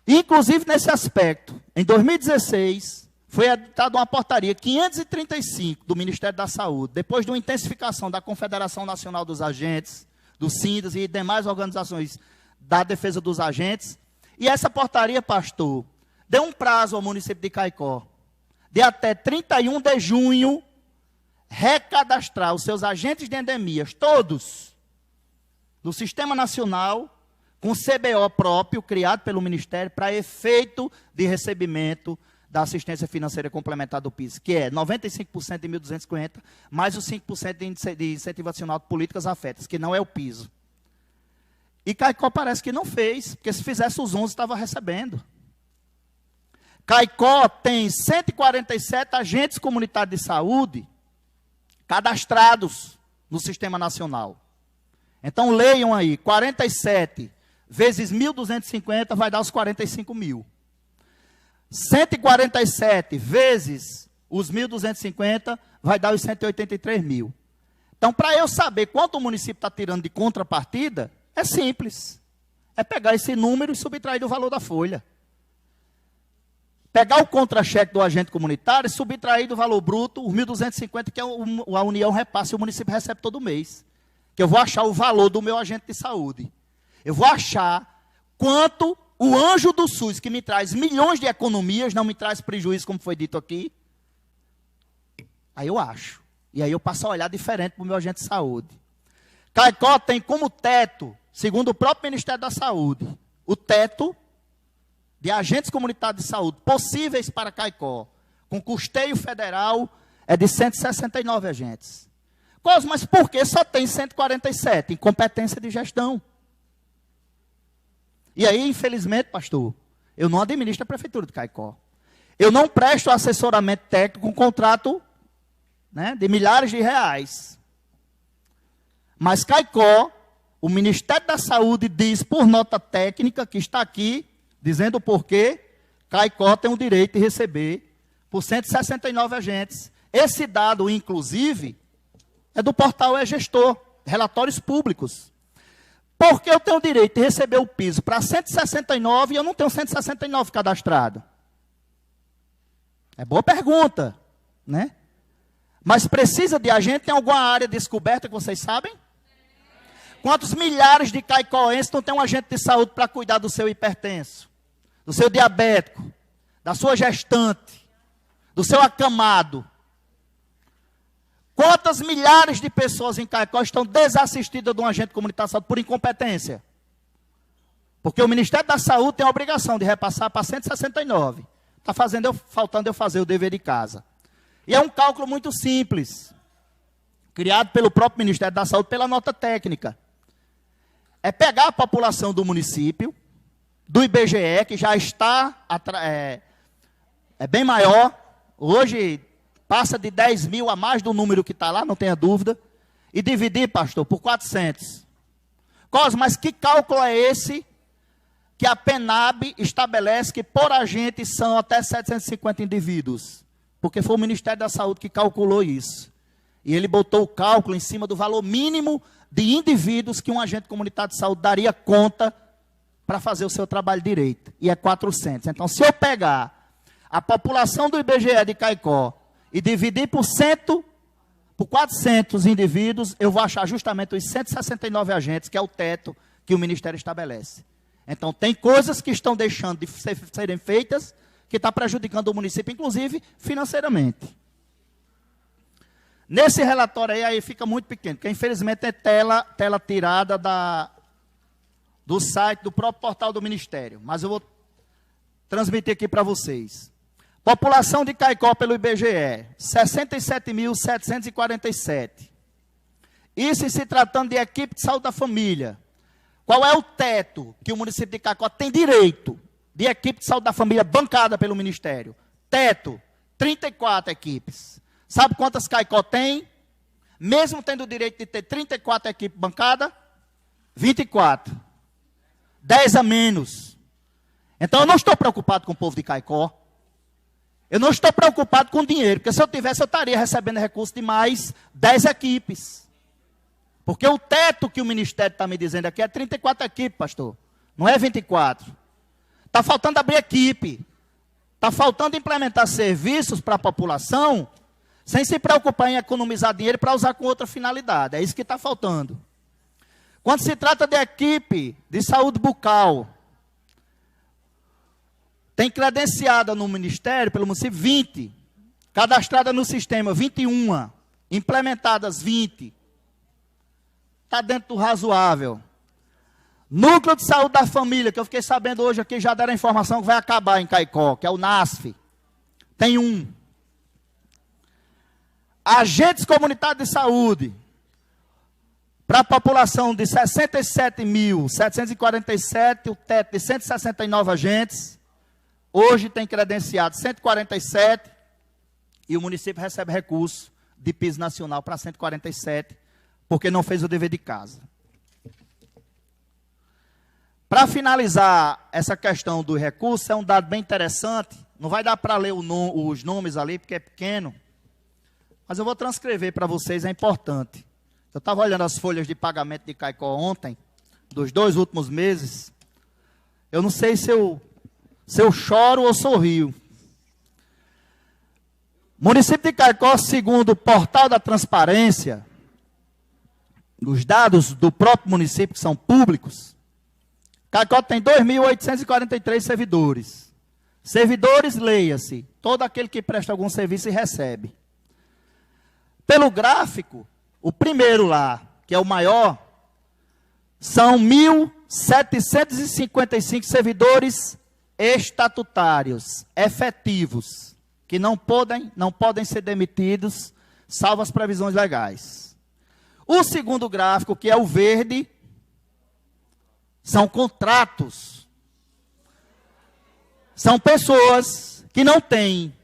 Inclusive, nesse aspecto, em 2016, foi editada uma portaria 535 do Ministério da Saúde, depois de uma intensificação da Confederação Nacional dos Agentes, do SINDAS e demais organizações da defesa dos agentes. E essa portaria, pastor, deu um prazo ao município de Caicó, de até 31 de junho, recadastrar os seus agentes de endemias, todos, no Sistema Nacional, com CBO próprio, criado pelo Ministério, para efeito de recebimento da assistência financeira complementar do PIS, que é 95% de 1.250, mais os 5% de incentivo adicional de políticas afetas, que não é o piso. E Caicó parece que não fez, porque se fizesse os 11, estava recebendo. Caicó tem 147 agentes comunitários de saúde cadastrados no Sistema Nacional. Então, leiam aí, 47 vezes 1.250 vai dar os 45 mil. 147 vezes os 1.250 vai dar os 183 mil. Então, para eu saber quanto o município está tirando de contrapartida, é simples. É pegar esse número e subtrair do valor da folha. Pegar o contra-cheque do agente comunitário e subtrair do valor bruto os 1.250 que a União repassa e o município recebe todo mês. Que eu vou achar o valor do meu agente de saúde. Eu vou achar quanto o anjo do SUS, que me traz milhões de economias, não me traz prejuízo, como foi dito aqui. Aí eu acho. E aí eu passo a olhar diferente para o meu agente de saúde. Caicó tem como teto, segundo o próprio Ministério da Saúde, o teto de agentes comunitários de saúde possíveis para Caicó, com custeio federal, é de 169 agentes. Cosmo, mas por que só tem 147? Incompetência de gestão. E aí, infelizmente, pastor, eu não administro a Prefeitura de Caicó. Eu não presto assessoramento técnico com contrato, né, de milhares de reais. Mas Caicó, o Ministério da Saúde diz por nota técnica, que está aqui, dizendo o porquê, Caicó tem o direito de receber por 169 agentes. Esse dado, inclusive, é do portal E-Gestor, relatórios públicos. Porque eu tenho o direito de receber o piso para 169 e eu não tenho 169 cadastrado? É boa pergunta, né? Mas precisa de agente? Tem alguma área descoberta que vocês sabem? Quantos milhares de caicoenses não tem um agente de saúde para cuidar do seu hipertenso, do seu diabético, da sua gestante, do seu acamado? Quantas milhares de pessoas em Caicó estão desassistidas de um agente comunitário de saúde por incompetência? Porque o Ministério da Saúde tem a obrigação de repassar para 169. Está faltando eu fazer o dever de casa. E é um cálculo muito simples, criado pelo próprio Ministério da Saúde, pela nota técnica. É pegar a população do município, do IBGE, que já está bem maior, hoje passa de 10 mil a mais do número que está lá, não tenha dúvida, e dividir, pastor, por 400. Cosmo, mas que cálculo é esse que a PENAB estabelece que por agente são até 750 indivíduos? Porque foi o Ministério da Saúde que calculou isso. E ele botou o cálculo em cima do valor mínimo de indivíduos que um agente comunitário de saúde daria conta para fazer o seu trabalho direito. E é 400. Então, se eu pegar a população do IBGE de Caicó e dividir por 400 indivíduos, eu vou achar justamente os 169 agentes, que é o teto que o Ministério estabelece. Então, tem coisas que estão deixando de serem feitas, que está prejudicando o município, inclusive financeiramente. Nesse relatório aí fica muito pequeno, porque infelizmente é tela tirada do site, do próprio portal do Ministério. Mas eu vou transmitir aqui para vocês. População de Caicó pelo IBGE, 67.747. Isso se tratando de equipe de saúde da família. Qual é o teto que o município de Caicó tem direito de equipe de saúde da família bancada pelo Ministério? Teto, 34 equipes. Sabe quantas Caicó tem? Mesmo tendo o direito de ter 34 equipes bancadas, 24. 10 a menos. Então eu não estou preocupado com o povo de Caicó. Eu não estou preocupado com dinheiro, porque se eu tivesse, eu estaria recebendo recursos de mais 10 equipes. Porque o teto que o Ministério está me dizendo aqui é 34 equipes, pastor. Não é 24. Está faltando abrir equipe. Está faltando implementar serviços para a população, sem se preocupar em economizar dinheiro para usar com outra finalidade. É isso que está faltando. Quando se trata de equipe de saúde bucal, tem credenciada no Ministério, pelo município, 20. Cadastrada no sistema, 21. Implementadas, 20. Está dentro do razoável. Núcleo de Saúde da Família, que eu fiquei sabendo hoje aqui, já deram a informação que vai acabar em Caicó, que é o NASF. Tem 1. Agentes comunitários de saúde, para a população de 67.747, o teto de 169 agentes. Hoje tem credenciado 147 e o município recebe recurso de piso nacional para 147, porque não fez o dever de casa. Para finalizar essa questão do recurso, é um dado bem interessante. Não vai dar para ler os nomes ali, porque é pequeno. Mas eu vou transcrever para vocês, é importante. Eu estava olhando as folhas de pagamento de Caicó ontem, dos 2 últimos meses. Eu não sei se eu choro ou sorrio. Município de Caicó, segundo o portal da transparência, os dados do próprio município, que são públicos, Caicó tem 2.843 servidores. Servidores, leia-se, todo aquele que presta algum serviço e recebe. Pelo gráfico, o primeiro lá, que é o maior, são 1.755 servidores estatutários, efetivos, que não podem ser demitidos, salvo as previsões legais. O segundo gráfico, que é o verde, são contratos. São pessoas que não têm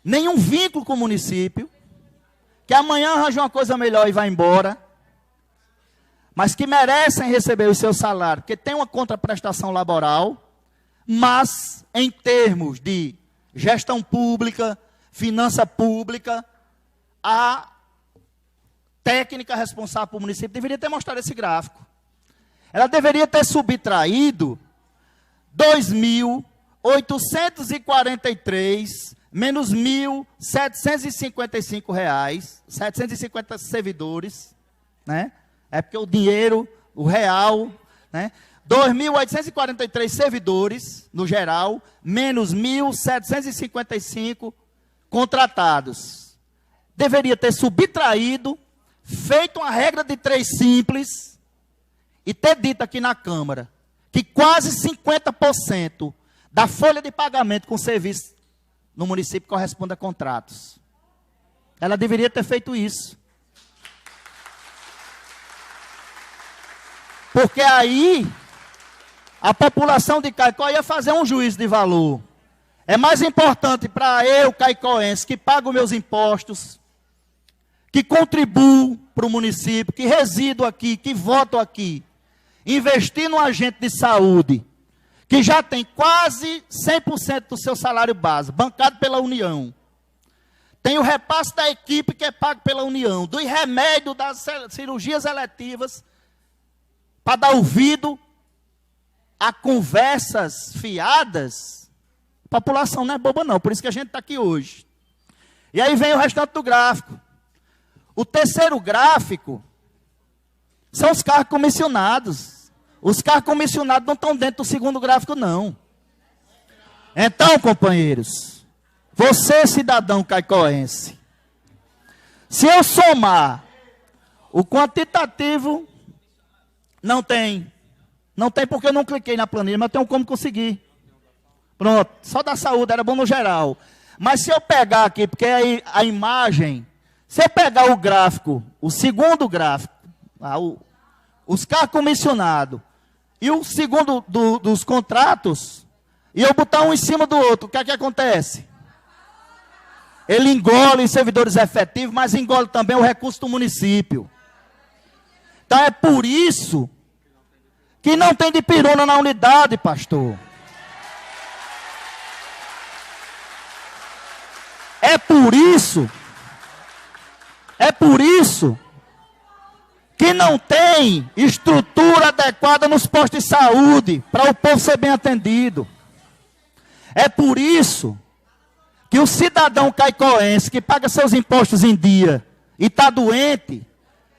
nenhum vínculo com o município, que amanhã arranjam uma coisa melhor e vai embora, mas que merecem receber o seu salário, porque tem uma contraprestação laboral, mas em termos de gestão pública, finança pública, a técnica responsável pelo município deveria ter mostrado esse gráfico. Ela deveria ter subtraído 2.843 menos R$ 1.755, 750 servidores, né? É porque o dinheiro, o real, né? 2.843 servidores, no geral, menos 1.755 contratados. Deveria ter subtraído, feito uma regra de 3 simples, e ter dito aqui na Câmara que quase 50% da folha de pagamento com serviço no município corresponde a contratos. Ela deveria ter feito isso. Porque aí a população de Caicó ia fazer um juízo de valor. É mais importante para eu, caicoense, que pago meus impostos, que contribuo para o município, que resido aqui, que voto aqui, investir num agente de saúde, que já tem quase 100% do seu salário base, bancado pela União, tem o repasse da equipe que é pago pela União, do remédio das cirurgias eletivas, para dar ouvido a conversas fiadas. A população não é boba não, por isso que a gente está aqui hoje. E aí vem o restante do gráfico. O terceiro gráfico são os cargos comissionados. Os cargos comissionados não estão dentro do segundo gráfico, não. Então, companheiros, você, cidadão caicoense, se eu somar o quantitativo, não tem porque eu não cliquei na planilha, mas tenho como conseguir. Pronto, só da saúde, era bom no geral. Mas se eu pegar aqui, porque aí a imagem, se eu pegar o gráfico, o segundo gráfico, os cargos comissionados, e o segundo dos contratos, e eu botar um em cima do outro, o que é que acontece? Ele engole os servidores efetivos, mas engole também o recurso do município. Então é por isso que não tem de pirona na unidade, pastor. É por isso que não tem estrutura adequada nos postos de saúde para o povo ser bem atendido. É por isso que o cidadão caicoense que paga seus impostos em dia e está doente,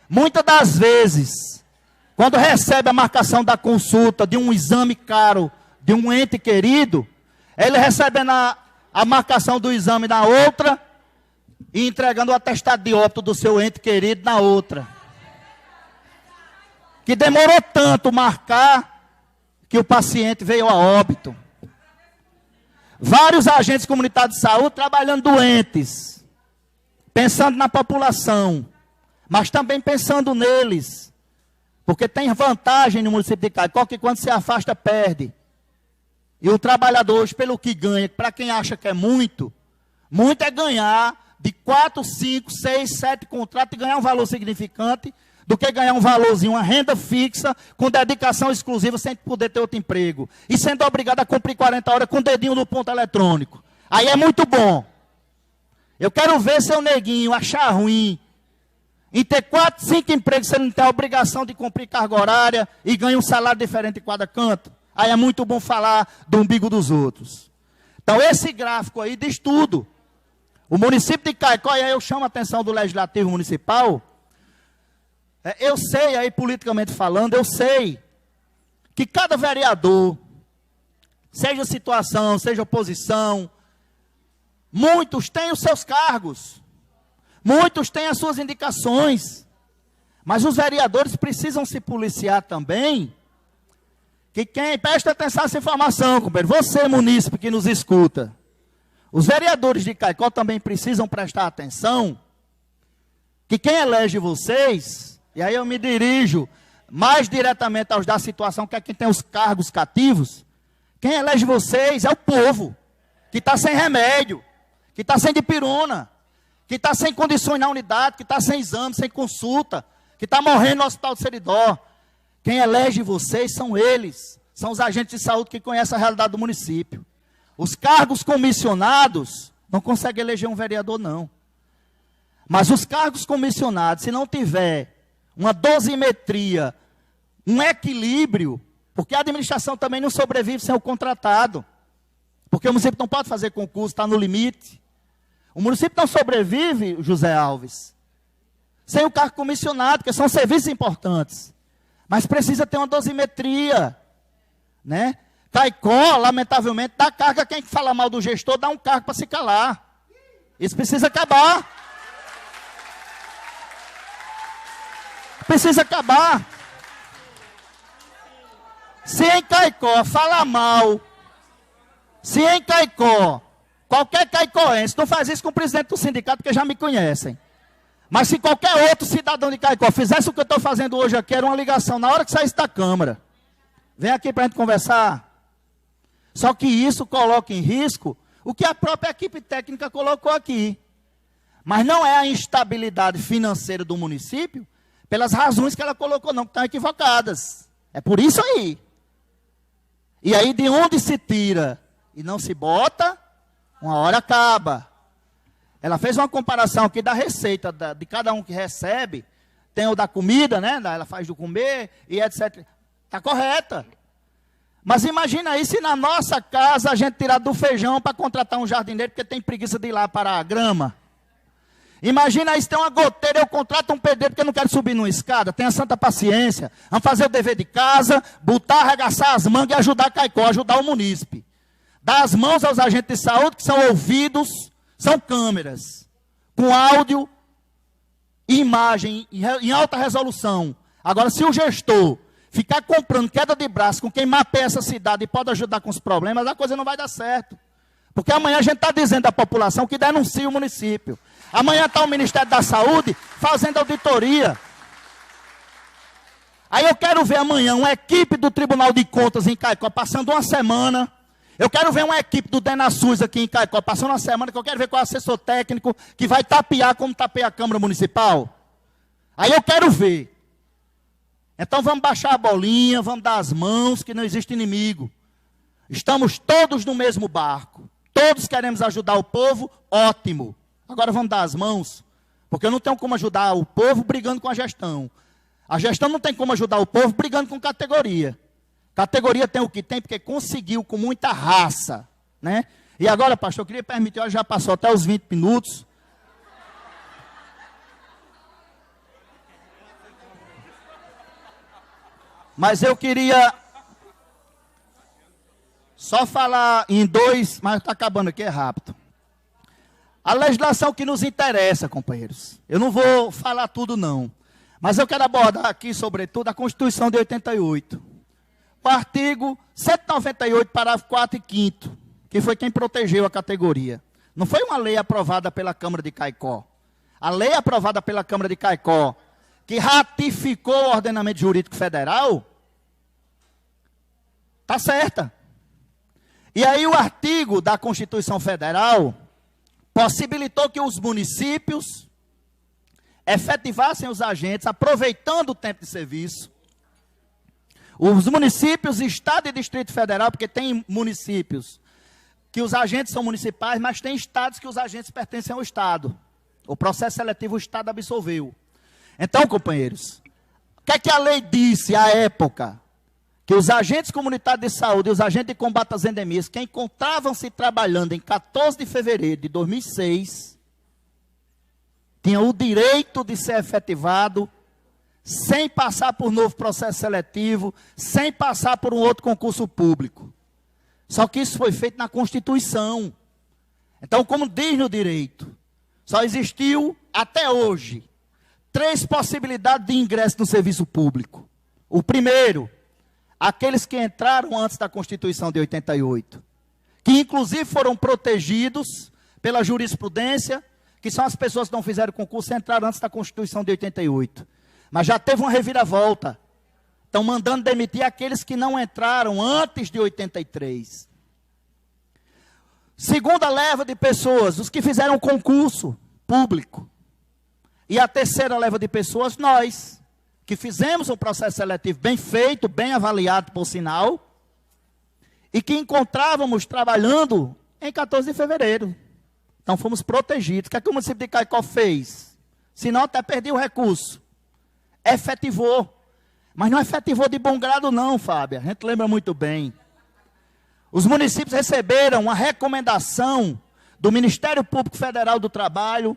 muitas das vezes, quando recebe a marcação da consulta de um exame caro de um ente querido, ele recebe a marcação do exame na outra e entregando o atestado de óbito do seu ente querido na outra. Que demorou tanto marcar que o paciente veio a óbito. Vários agentes comunitários de saúde trabalhando doentes, pensando na população, mas também pensando neles, porque tem vantagem no município de Caicó que quando se afasta perde. E o trabalhador hoje, pelo que ganha, para quem acha que é muito é ganhar de 4, 5, 6, 7 contratos e ganhar um valor significante, do que ganhar um valorzinho, uma renda fixa, com dedicação exclusiva, sem poder ter outro emprego. E sendo obrigado a cumprir 40 horas com o dedinho no ponto eletrônico. Aí é muito bom. Eu quero ver seu neguinho achar ruim em ter 4, 5 empregos, você não tem a obrigação de cumprir carga horária e ganha um salário diferente em cada canto. Aí é muito bom falar do umbigo dos outros. Então esse gráfico aí diz tudo. O município de Caicó, e aí eu chamo a atenção do Legislativo Municipal, eu sei aí politicamente falando, eu sei que cada vereador, seja situação, seja oposição, muitos têm os seus cargos, muitos têm as suas indicações, mas os vereadores precisam se policiar também, que quem presta atenção nessa informação, companheiro, você munícipe que nos escuta, os vereadores de Caicó também precisam prestar atenção, que quem elege vocês, e aí eu me dirijo mais diretamente aos da situação, que é quem tem os cargos cativos, quem elege vocês é o povo, que está sem remédio, que está sem dipirona, que está sem condições na unidade, que está sem exame, sem consulta, que está morrendo no hospital de Seridó. Quem elege vocês são eles, são os agentes de saúde que conhecem a realidade do município. Os cargos comissionados não conseguem eleger um vereador, não. Mas os cargos comissionados, se não tiver uma dosimetria, um equilíbrio, porque a administração também não sobrevive sem o contratado. Porque o município não pode fazer concurso, está no limite. O município não sobrevive, José Alves, sem o cargo comissionado, porque são serviços importantes. Mas precisa ter uma dosimetria, né? Caicó, lamentavelmente, dá carga a quem fala mal do gestor, dá um cargo para se calar. Isso precisa acabar. Precisa acabar. Se em Caicó fala mal, se em Caicó, qualquer caicoense, não faz isso com o presidente do sindicato, porque já me conhecem. Mas se qualquer outro cidadão de Caicó fizesse o que eu estou fazendo hoje aqui, era uma ligação, na hora que saísse da Câmara, vem aqui para a gente conversar. Só que isso coloca em risco o que a própria equipe técnica colocou aqui. Mas não é a instabilidade financeira do município pelas razões que ela colocou, não, que estão equivocadas. É por isso aí. E aí de onde se tira e não se bota, uma hora acaba. Ela fez uma comparação aqui da receita de cada um que recebe. Tem o da comida, né? Ela faz do comer e etc. Está correta. Mas imagina aí se na nossa casa a gente tirar do feijão para contratar um jardineiro porque tem preguiça de ir lá para a grama. Imagina aí se tem uma goteira, eu contrato um pedreiro porque eu não quero subir numa escada. Tenha santa paciência. Vamos fazer o dever de casa, botar, arregaçar as mangas e ajudar a Caicó, ajudar o munícipe. Dar as mãos aos agentes de saúde, que são ouvidos, são câmeras, com áudio e imagem em alta resolução. Agora, se o gestor ficar comprando queda de braço com quem mapeia essa cidade e pode ajudar com os problemas, a coisa não vai dar certo. Porque amanhã a gente está dizendo à população que denuncia o município. Amanhã está o Ministério da Saúde fazendo auditoria. Aí eu quero ver amanhã uma equipe do Tribunal de Contas em Caicó passando uma semana. Eu quero ver uma equipe do DENASUS aqui em Caicó passando uma semana, que eu quero ver qual é o assessor técnico que vai tapear como tapeia a Câmara Municipal. Aí eu quero ver. Então vamos baixar a bolinha, vamos dar as mãos, que não existe inimigo. Estamos todos no mesmo barco. Todos queremos ajudar o povo, ótimo. Agora vamos dar as mãos, porque eu não tenho como ajudar o povo brigando com a gestão. A gestão não tem como ajudar o povo brigando com categoria. Categoria tem o que tem, porque conseguiu com muita raça, né? E agora, pastor, eu queria permitir, olha, já passou até os 20 minutos. Mas eu queria só falar em dois, mas está acabando aqui, é rápido. A legislação que nos interessa, companheiros. Eu não vou falar tudo, não. Mas eu quero abordar aqui, sobretudo, a Constituição de 88. O artigo 198, parágrafo 4 e 5º, que foi quem protegeu a categoria. Não foi uma lei aprovada pela Câmara de Caicó. A lei aprovada pela Câmara de Caicó, que ratificou o ordenamento jurídico federal, está certa. E aí o artigo da Constituição Federal possibilitou que os municípios efetivassem os agentes, aproveitando o tempo de serviço. Os municípios, Estado e Distrito Federal, porque tem municípios que os agentes são municipais, mas tem estados que os agentes pertencem ao Estado. O processo seletivo o Estado absolveu. Então, companheiros, o que é que a lei disse à época? Que os agentes comunitários de saúde e os agentes de combate às endemias, que encontravam-se trabalhando em 14 de fevereiro de 2006, tinham o direito de ser efetivado sem passar por novo processo seletivo, sem passar por um outro concurso público. Só que isso foi feito na Constituição. Então, como diz no direito, só existiu, até hoje, 3 possibilidades de ingresso no serviço público. O primeiro, aqueles que entraram antes da Constituição de 88, que inclusive foram protegidos pela jurisprudência, que são as pessoas que não fizeram concurso e entraram antes da Constituição de 88. Mas já teve uma reviravolta. Estão mandando demitir aqueles que não entraram antes de 83. Segunda leva de pessoas, os que fizeram concurso público. E a terceira leva de pessoas, nós, que fizemos um processo seletivo bem feito, bem avaliado, por sinal, e que encontrávamos trabalhando em 14 de fevereiro. Então fomos protegidos. O que é que o município de Caicó fez? Se não, até perdi o recurso. Efetivou. Mas não efetivou de bom grado não, Fábio. A gente lembra muito bem. Os municípios receberam uma recomendação do Ministério Público Federal do Trabalho,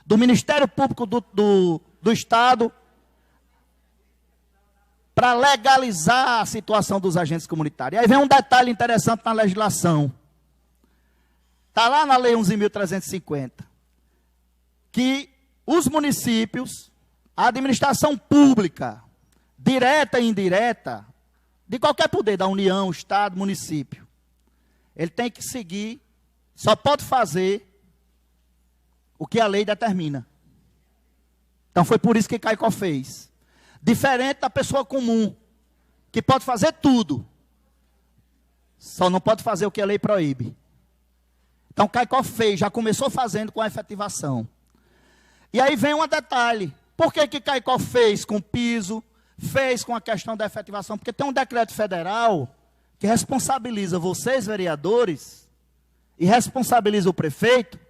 do Ministério Público do Estado, para legalizar a situação dos agentes comunitários. E aí vem um detalhe interessante na legislação. Está lá na Lei 11.350, que os municípios, a administração pública, direta e indireta, de qualquer poder, da União, Estado, município, ele tem que seguir, só pode fazer o que a lei determina. Então foi por isso que Caicó fez. Diferente da pessoa comum, que pode fazer tudo, só não pode fazer o que a lei proíbe. Então Caicó fez, já começou fazendo com a efetivação. E aí vem um detalhe. Por que Caicó fez com piso, fez com a questão da efetivação? Porque tem um decreto federal que responsabiliza vocês, vereadores, e responsabiliza o prefeito,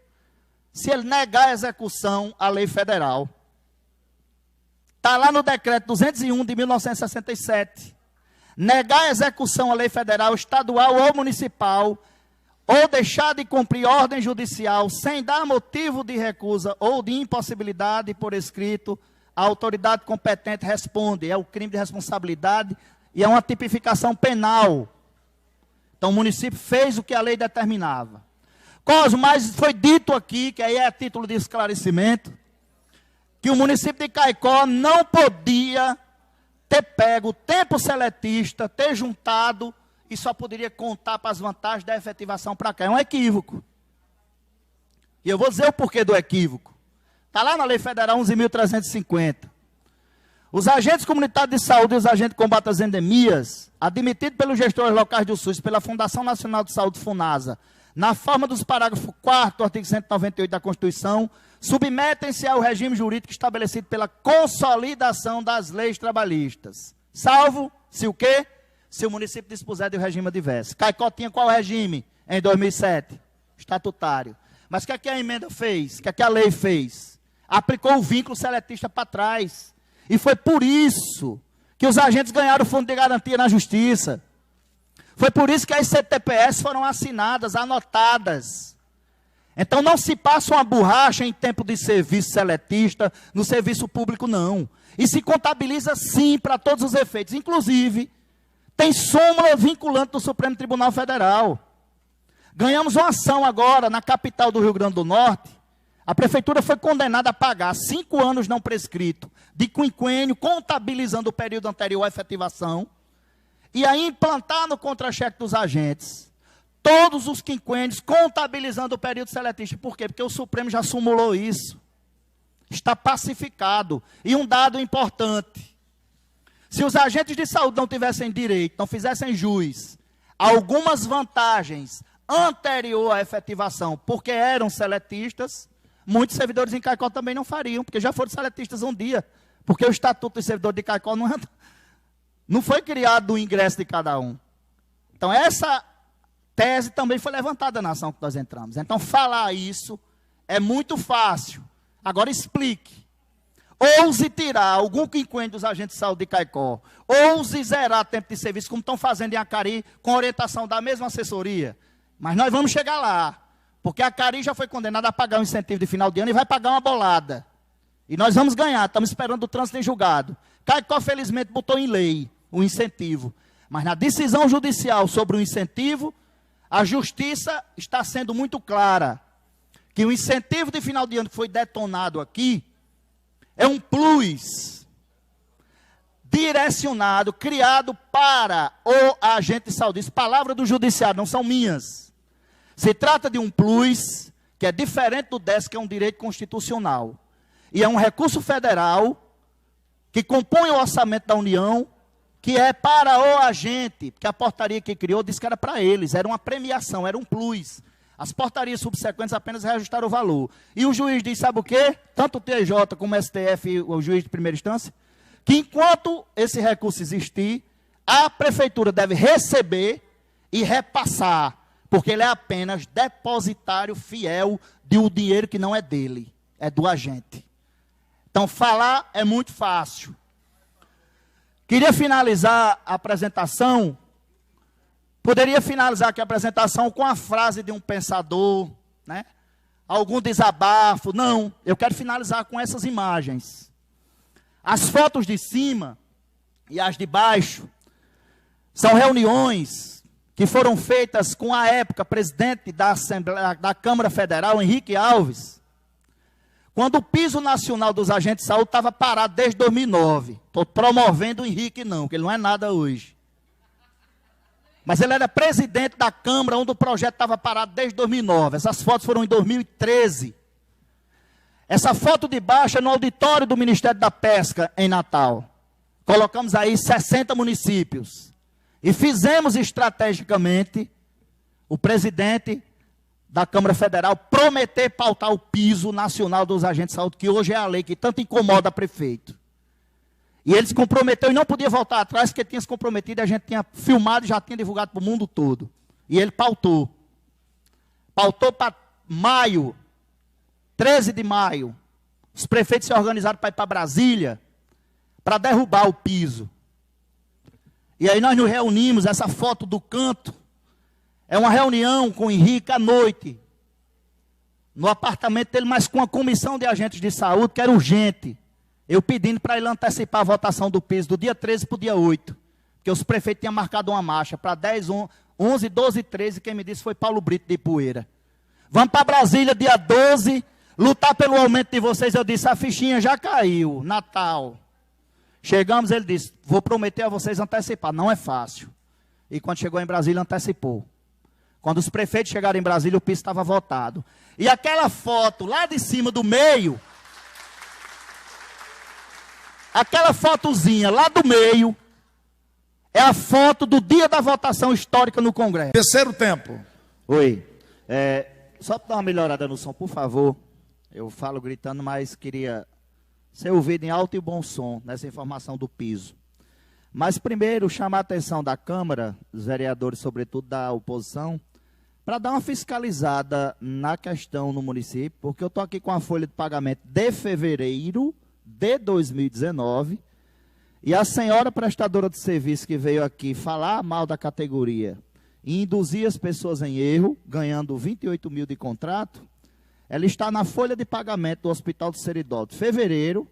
se ele negar a execução à lei federal. Está lá no decreto 201 de 1967. Negar a execução à lei federal, estadual ou municipal, ou deixar de cumprir ordem judicial sem dar motivo de recusa ou de impossibilidade por escrito, a autoridade competente responde. É o crime de responsabilidade e é uma tipificação penal. Então o município fez o que a lei determinava. Cosmo, mas foi dito aqui, que aí é a título de esclarecimento, que o município de Caicó não podia ter pego o tempo seletista, ter juntado e só poderia contar para as vantagens da efetivação para cá. É um equívoco. E eu vou dizer o porquê do equívoco. Está lá na Lei Federal 11.350. Os agentes comunitários de saúde e os agentes de combate às endemias, admitidos pelos gestores locais do SUS, pela Fundação Nacional de Saúde, FUNASA, na forma dos parágrafos 4º do artigo 198 da Constituição, submetem-se ao regime jurídico estabelecido pela consolidação das leis trabalhistas. Salvo, se o quê? Se o município dispuser de um regime adverso. Caicó tinha qual regime em 2007? Estatutário. Mas o que a emenda fez? O que a lei fez? Aplicou o vínculo seletista para trás. E foi por isso que os agentes ganharam o fundo de garantia na justiça. Foi por isso que as CTPS foram assinadas, anotadas. Então não se passa uma borracha em tempo de serviço seletista no serviço público, não. E se contabiliza sim para todos os efeitos. Inclusive, tem súmula vinculante do Supremo Tribunal Federal. Ganhamos uma ação agora na capital do Rio Grande do Norte. A prefeitura foi condenada a pagar 5 anos não prescrito de quinquênio, contabilizando o período anterior à efetivação, e aí implantar no contra-cheque dos agentes todos os quinquênios, contabilizando o período seletista. Por quê? Porque o Supremo já sumulou isso. Está pacificado. E um dado importante. Se os agentes de saúde não tivessem direito, não fizessem jus, algumas vantagens anterior à efetivação, porque eram seletistas, muitos servidores em Caicó também não fariam, porque já foram seletistas um dia. Porque o Estatuto do Servidor de Caicó não foi criado do ingresso de cada um. Então, essa tese também foi levantada na ação que nós entramos. Então, falar isso é muito fácil. Agora, explique. Ouse tirar algum quinquênio dos agentes de saúde de Caicó. Ouse zerar tempo de serviço, como estão fazendo em Acari, com orientação da mesma assessoria. Mas nós vamos chegar lá. Porque a Acari já foi condenada a pagar um incentivo de final de ano e vai pagar uma bolada. E nós vamos ganhar, estamos esperando o trânsito em julgado. Caicó, felizmente, botou em lei o incentivo. Mas na decisão judicial sobre o incentivo, a justiça está sendo muito clara. Que o incentivo de final de ano que foi detonado aqui, é um plus direcionado, criado para o agente de saúde. Isso, palavra do judiciário, não são minhas. Se trata de um plus que é diferente do DES, que é um direito constitucional. E é um recurso federal que compõe o orçamento da União, que é para o agente, porque a portaria que criou disse que era para eles, era uma premiação, era um plus. As portarias subsequentes apenas reajustaram o valor. E o juiz diz, sabe o quê? Tanto o TJ como o STF e o juiz de primeira instância, que enquanto esse recurso existir, a prefeitura deve receber e repassar, porque ele é apenas depositário fiel de um dinheiro que não é dele, é do agente. Então, falar é muito fácil. Queria finalizar a apresentação, poderia finalizar aqui a apresentação com a frase de um pensador, né? Algum desabafo. Não, eu quero finalizar com essas imagens. As fotos de cima e as de baixo são reuniões que foram feitas com a época presidente da Assembleia, da Câmara Federal, Henrique Alves, quando o piso nacional dos agentes de saúde estava parado desde 2009. Estou promovendo o Henrique não, porque ele não é nada hoje. Mas ele era presidente da Câmara, onde o projeto estava parado desde 2009. Essas fotos foram em 2013. Essa foto de baixo é no auditório do Ministério da Pesca, em Natal. Colocamos aí 60 municípios. E fizemos estrategicamente, o presidente da Câmara Federal prometer pautar o piso nacional dos agentes de saúde, que hoje é a lei que tanto incomoda prefeito. E ele se comprometeu e não podia voltar atrás, porque tinha se comprometido, a gente tinha filmado e já tinha divulgado para o mundo todo. E ele pautou. Pautou para maio, 13 de maio. Os prefeitos se organizaram para ir para Brasília, para derrubar o piso. E aí nós nos reunimos, essa foto do canto, é uma reunião com o Henrique à noite, no apartamento dele, mas com a comissão de agentes de saúde, que era urgente. Eu pedindo para ele antecipar a votação do piso do dia 13 para o dia 8. Porque os prefeitos tinham marcado uma marcha para 10, 11, 12 e 13. Quem me disse foi Paulo Brito de Ipueira. Vamos para Brasília dia 12, lutar pelo aumento de vocês. Eu disse, a fichinha já caiu, Natal. Chegamos, ele disse, vou prometer a vocês antecipar. Não é fácil. E quando chegou em Brasília, antecipou. Quando os prefeitos chegaram em Brasília, o piso estava votado. E aquela foto lá de cima do meio... Aquela fotozinha lá do meio é a foto do dia da votação histórica no Congresso. Terceiro tempo. Oi. Só para dar uma melhorada no som, por favor. Eu falo gritando, mas queria ser ouvido em alto e bom som nessa informação do piso. Mas primeiro, chamar a atenção da Câmara, dos vereadores, sobretudo da oposição, para dar uma fiscalizada na questão no município, porque eu estou aqui com a folha de pagamento de fevereiro de 2019, e a senhora prestadora de serviço que veio aqui falar mal da categoria e induzir as pessoas em erro, ganhando 28 mil de contrato, ela está na folha de pagamento do Hospital do Seridó de fevereiro,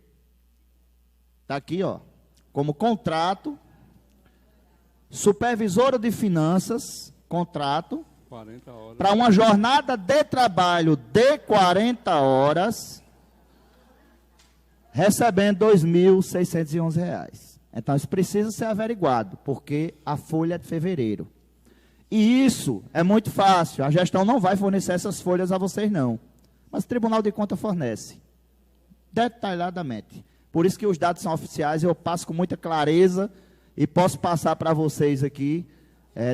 está aqui, ó, como contrato, supervisora de finanças, contrato, para uma jornada de trabalho de 40 horas, recebendo R$ 2.611. Então, isso precisa ser averiguado, porque a folha é de fevereiro. E isso é muito fácil. A gestão não vai fornecer essas folhas a vocês, não. Mas o Tribunal de Contas fornece, detalhadamente. Por isso que os dados são oficiais, eu passo com muita clareza e posso passar para vocês aqui.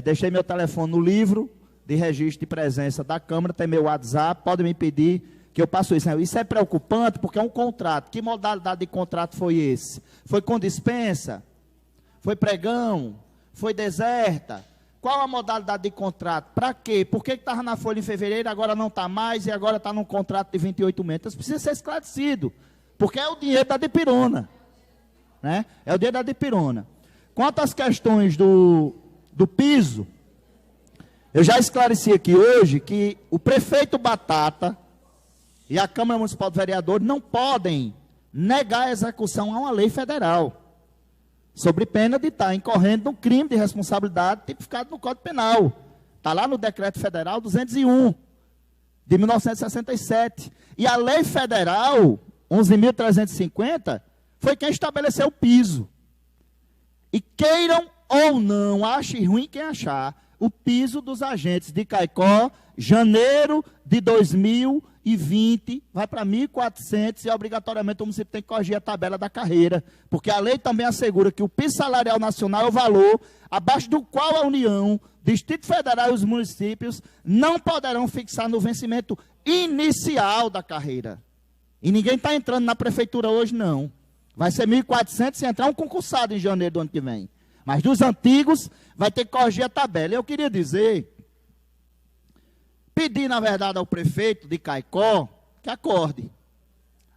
Deixei meu telefone no livro de registro de presença da Câmara, tem meu WhatsApp, podem me pedir que eu passo isso. Isso é preocupante porque é um contrato. Que modalidade de contrato foi esse? Foi com dispensa? Foi pregão? Foi deserta? Qual a modalidade de contrato? Para quê? Por que estava na folha em fevereiro, agora não está mais e agora está num contrato de 28 meses? Isso precisa ser esclarecido, porque é o dinheiro da Dipirona. Né? É o dinheiro da Dipirona. Quanto às questões do piso, eu já esclareci aqui hoje que o prefeito Batata e a Câmara Municipal de Vereadores não podem negar a execução a uma lei federal, sobre pena de estar incorrendo num crime de responsabilidade tipificado no Código Penal. Está lá no Decreto Federal 201, de 1967. E a Lei Federal 11.350 foi quem estabeleceu o piso. E queiram ou não, ache ruim quem achar, o piso dos agentes de Caicó, janeiro de 2020, vai para 1.400 e obrigatoriamente o município tem que corrigir a tabela da carreira, porque a lei também assegura que o piso salarial nacional é o valor abaixo do qual a União, Distrito Federal e os municípios não poderão fixar no vencimento inicial da carreira. E ninguém está entrando na prefeitura hoje, não. Vai ser 1.400 se entrar um concursado em janeiro do ano que vem. Mas dos antigos, vai ter que corrigir a tabela. Eu queria dizer, pedir, na verdade, ao prefeito de Caicó, que acorde.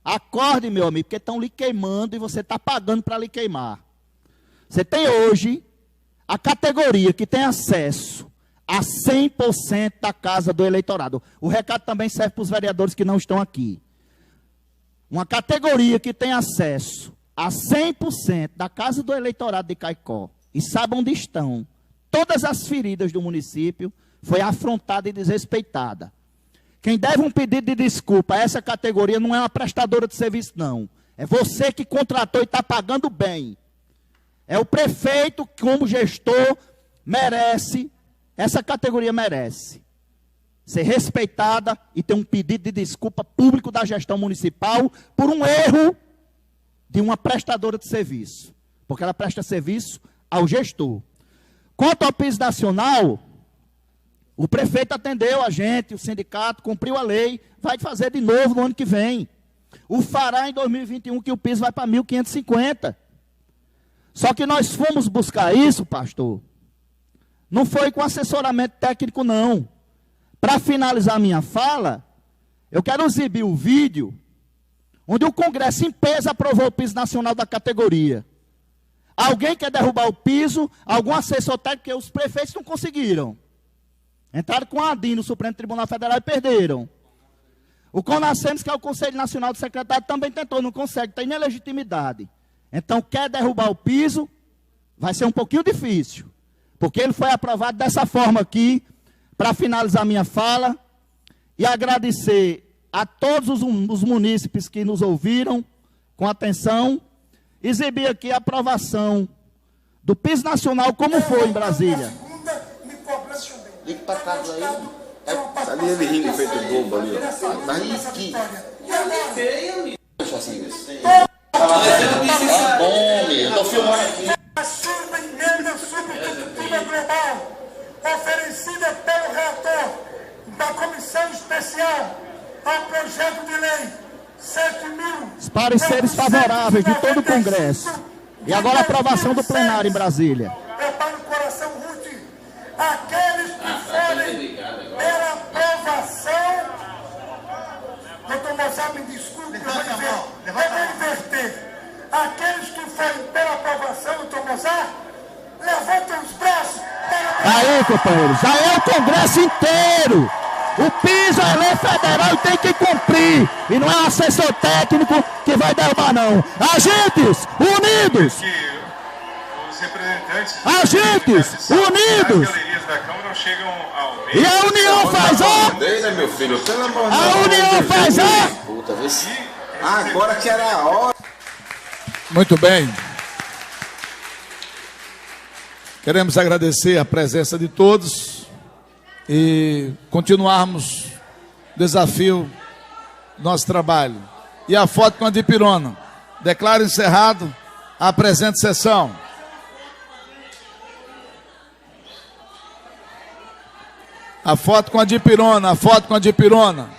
Acorde, meu amigo, porque estão lhe queimando e você está pagando para lhe queimar. Você tem hoje a categoria que tem acesso a 100% da casa do eleitorado. O recado também serve para os vereadores que não estão aqui. Uma categoria que tem acesso a 100% da casa do eleitorado de Caicó, e sabe onde estão todas as feridas do município, foi afrontada e desrespeitada. Quem deve um pedido de desculpa a essa categoria não é uma prestadora de serviço, não. É você que contratou e está pagando bem. É o prefeito, como gestor, merece, essa categoria merece ser respeitada e ter um pedido de desculpa público da gestão municipal por um erro de uma prestadora de serviço, porque ela presta serviço ao gestor. Quanto ao piso nacional, O prefeito atendeu a gente, o sindicato cumpriu a lei, vai fazer de novo no ano que vem. O fará em 2021 que o piso vai para 1.550. Só que nós fomos buscar isso, pastor, não foi com assessoramento técnico, não. Para finalizar minha fala, eu quero exibir o vídeo onde o Congresso em peso aprovou o piso nacional da categoria. Alguém quer derrubar o piso, algum assessor técnico, porque os prefeitos não conseguiram. Entraram com a ADIM no Supremo Tribunal Federal e perderam. O CONASEMS, que é o Conselho Nacional do Secretário, também tentou, não consegue, tem ilegitimidade. Então, quer derrubar o piso, vai ser um pouquinho difícil. Porque ele foi aprovado dessa forma aqui, para finalizar minha fala, e agradecer a todos os munícipes que nos ouviram com atenção, exibir aqui a aprovação do piso nacional, como foi em Brasília. Liga pra casa aí. Ali ele rindo feito bobo ali, ó. Tá aqui. Deixa assim. Tá bom, meu. Eu tô filmando aqui. A superemenda substitutiva global oferecida pelo relator da Comissão Especial ao projeto de lei 7.000. Os pareceres favoráveis de todo o Congresso. E agora a aprovação do plenário em Brasília. Prepara o coração, Ruth. Aqueles que forem pela aprovação. Doutor Mozart, me desculpe, eu vou inverter. Aqueles que forem pela aprovação, doutor Mozart, levantem os braços para... Aí, companheiros, já é o Congresso inteiro. O piso é lei federal e tem que cumprir. E não é um assessor técnico que vai derrubar, não. Agentes unidos! Os representantes... Agentes unidos! da Câmara não chegam ao meio. E a União faz a... Né, meu filho? Pelo amor de A União faz a... Puta, vê se... Agora que era a hora. Muito bem. Queremos agradecer a presença de todos e continuarmos o desafio do nosso trabalho. E a foto com a Dipirona. Declaro encerrado a presente sessão. A foto com a Dipirona, a foto com a Dipirona.